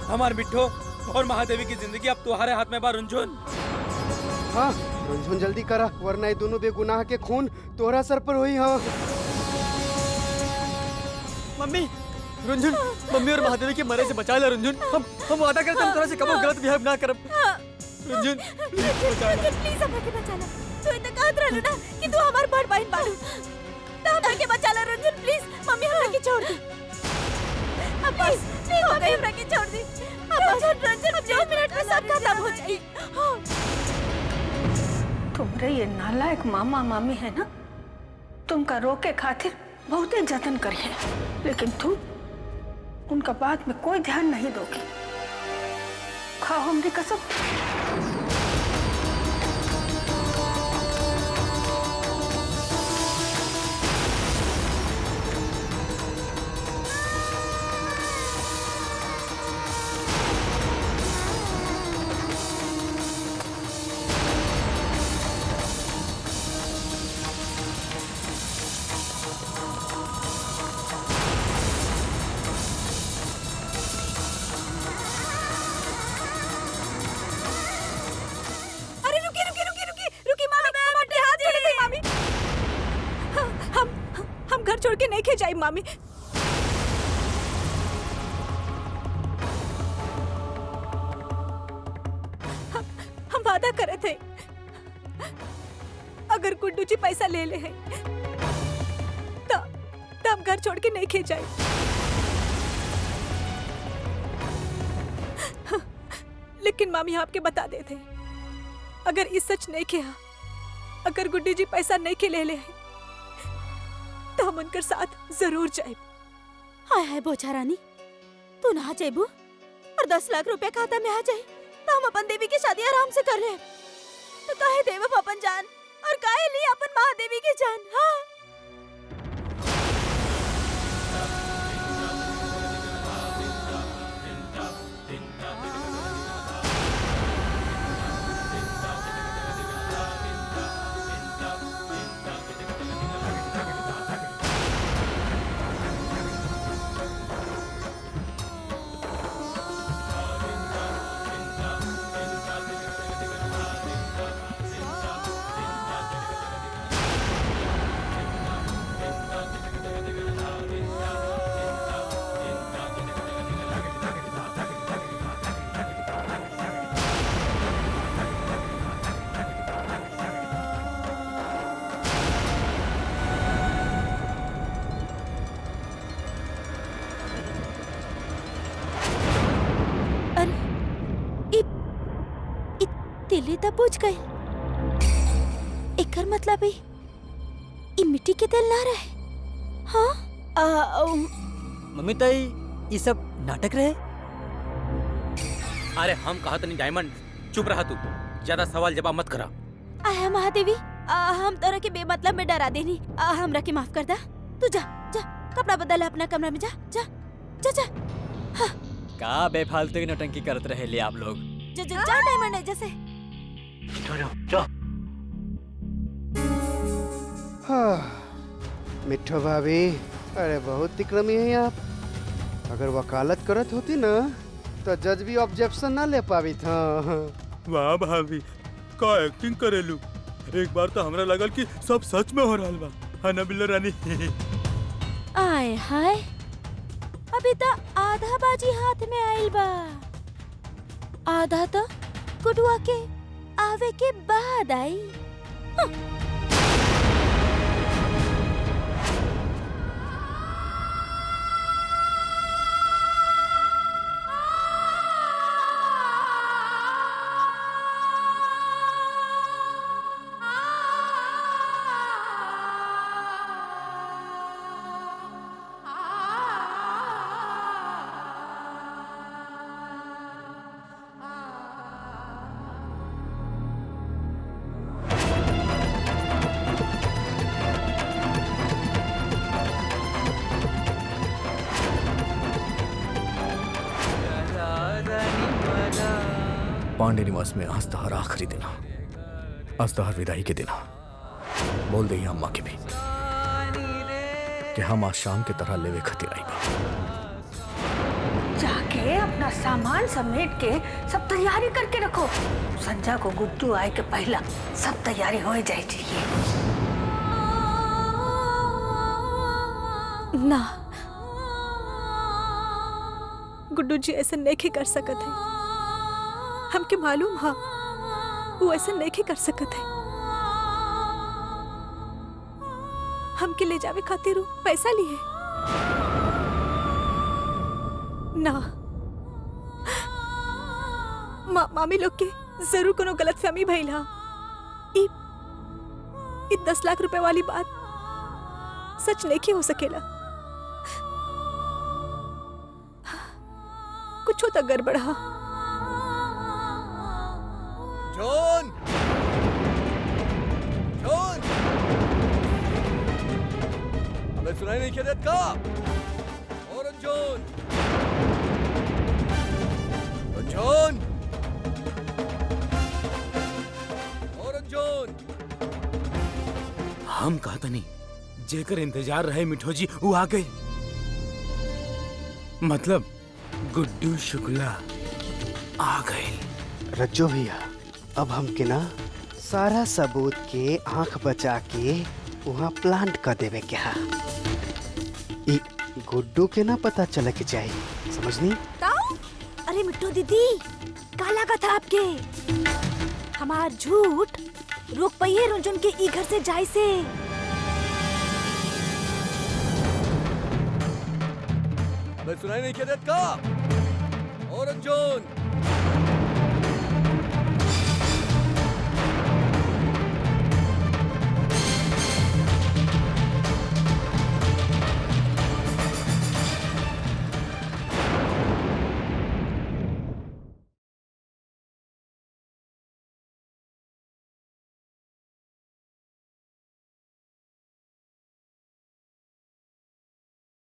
[SPEAKER 3] हमार मिठो और महादेवी की जिंदगी अब तुम्हारे हाथ में बा रंजून।
[SPEAKER 4] हाँ रंझुन जल्दी करा, वरना ये दोनों बेगुनाह के खून तोहरा सर पर हुई। हाँ
[SPEAKER 3] मम्मी, रंजून मम्मी और महादेवी के मरे से बचा ले रंजून। हम वादा करते हम थोड़ा से कबो गलत बिहेव ना करब। रंजून
[SPEAKER 6] प्लीज हमरा के बचा ला। तू इतना कहत रहलू ना कि तू हमार बड़ बहन बाड़ू, तो हमरा के बचा ला रंजून प्लीज। मम्मी हमरा के छोड़ दे, अब बस नहीं हो गई, हमरा के छोड़ दे। अब रंजून अब 2 मिनट में सब खत्म हो जाए।
[SPEAKER 2] तुमरे ये नालायक मामा मामी है ना, तुमका रोके खातिर बहुत जतन करिए, लेकिन तुम उनका बात में कोई ध्यान नहीं दोगी। खाओ हमरी कसम।
[SPEAKER 1] छोड़ के नहीं जाए मामी। हम वादा करे थे अगर गुड्डू जी पैसा ले ले हैं तो हम घर छोड़ के नहीं जाए। लेकिन मामी आपके बता देते अगर इस सच नहीं किया, अगर गुड्डू जी पैसा नहीं ले ले हैं तो हम उनकर साथ जरूर जाए।
[SPEAKER 6] हाय हाय बोझा रानी, तू ना जाबू और 10 लाख रुपया खाता में आ जाए तो हम अपन देवी की शादी आराम से कर ले। तो काहे देव अपन जान और काहे ली अपन महादेवी की जान। हाँ दिल्ली तक पहुंच गए। एकर मतलब है ई मिट्टी के दिल ना रहे। हाँ
[SPEAKER 3] मम्मी ताई ये सब नाटक रहे।
[SPEAKER 7] अरे हम कहत नहीं डायमंड, चुप रहा तू, ज्यादा सवाल जवाब मत करा।
[SPEAKER 6] आया महादेवी, हम तोरा के बेमतलब में डरा देनी। हमरा के माफ कर दा। तू जा जा कपड़ा बदल अपना कमरा में, जा जा जा जा। हाँ,
[SPEAKER 5] का बेफालतू की नौटंकी करते रहे ले आप लोग।
[SPEAKER 6] जाओ डायमंड है जैसे।
[SPEAKER 4] मिठो भाभी, अरे बहुत तिक्रमी है आप। अगर वकालत करत होती ना तो जज भी ऑब्जेक्शन ना ले पावी था।
[SPEAKER 7] वाह भाभी, का एक्टिंग करेलू। एक बार तो हमरा लगल कि सब सच में हो रहा बा, है ना बिल्ला रानी?
[SPEAKER 6] आय हाय, अभी तो आधा बाजी हाथ में आइल बा, आधा तो गुडुआ के आवे के बाद आई।
[SPEAKER 9] पांडे निवास में आज तहर आखिरी दिन, आज तहर विदाई के दिन। बोल दे अम्मा के भी कि हम आज शाम के तरह लेवे खातिर आई बा।
[SPEAKER 2] जाके अपना सामान समेट के सब तैयारी करके रखो। संजा को गुड्डू आए के पहला सब तैयारी हो जाए चाहिए।
[SPEAKER 1] ना, गुड्डू जी ऐसा नहीं कर सकत है। हमके मालूम है वो ऐसा नहीं कर सकत है। हमके ले जावे खातिर वो पैसा लिए ना। मामी लोग के जरूर कोनो गलतफहमी भइल हा। ई 10 लाख रुपए वाली बात सच नहीं हो सकेला। कुछ तो गड़बड़ हा।
[SPEAKER 3] जॉन, जॉन, अबे सुनाई नहीं क्या देता? और जॉन, जॉन, और जॉन।
[SPEAKER 7] हम कहता नहीं, जेकर इंतजार रहे मिठो जी वो आ गई। मतलब गुड्डू शुक्ला आ गए।
[SPEAKER 4] रज्जो भैया, अब हम के ना सारा सबूत के आंख बचा के वहाँ प्लांट कर देवे क्या। ई गुड्डू के ना पता चले के चाहिए, समझनी?
[SPEAKER 6] ताऊ? अरे मिट्टू दीदी, का लगा था आपके? हमार झूठ रोक पाइए रुंझुन के ई घर से जाए से।
[SPEAKER 3] अबे सुनाई नहीं क्या देता? और जॉन,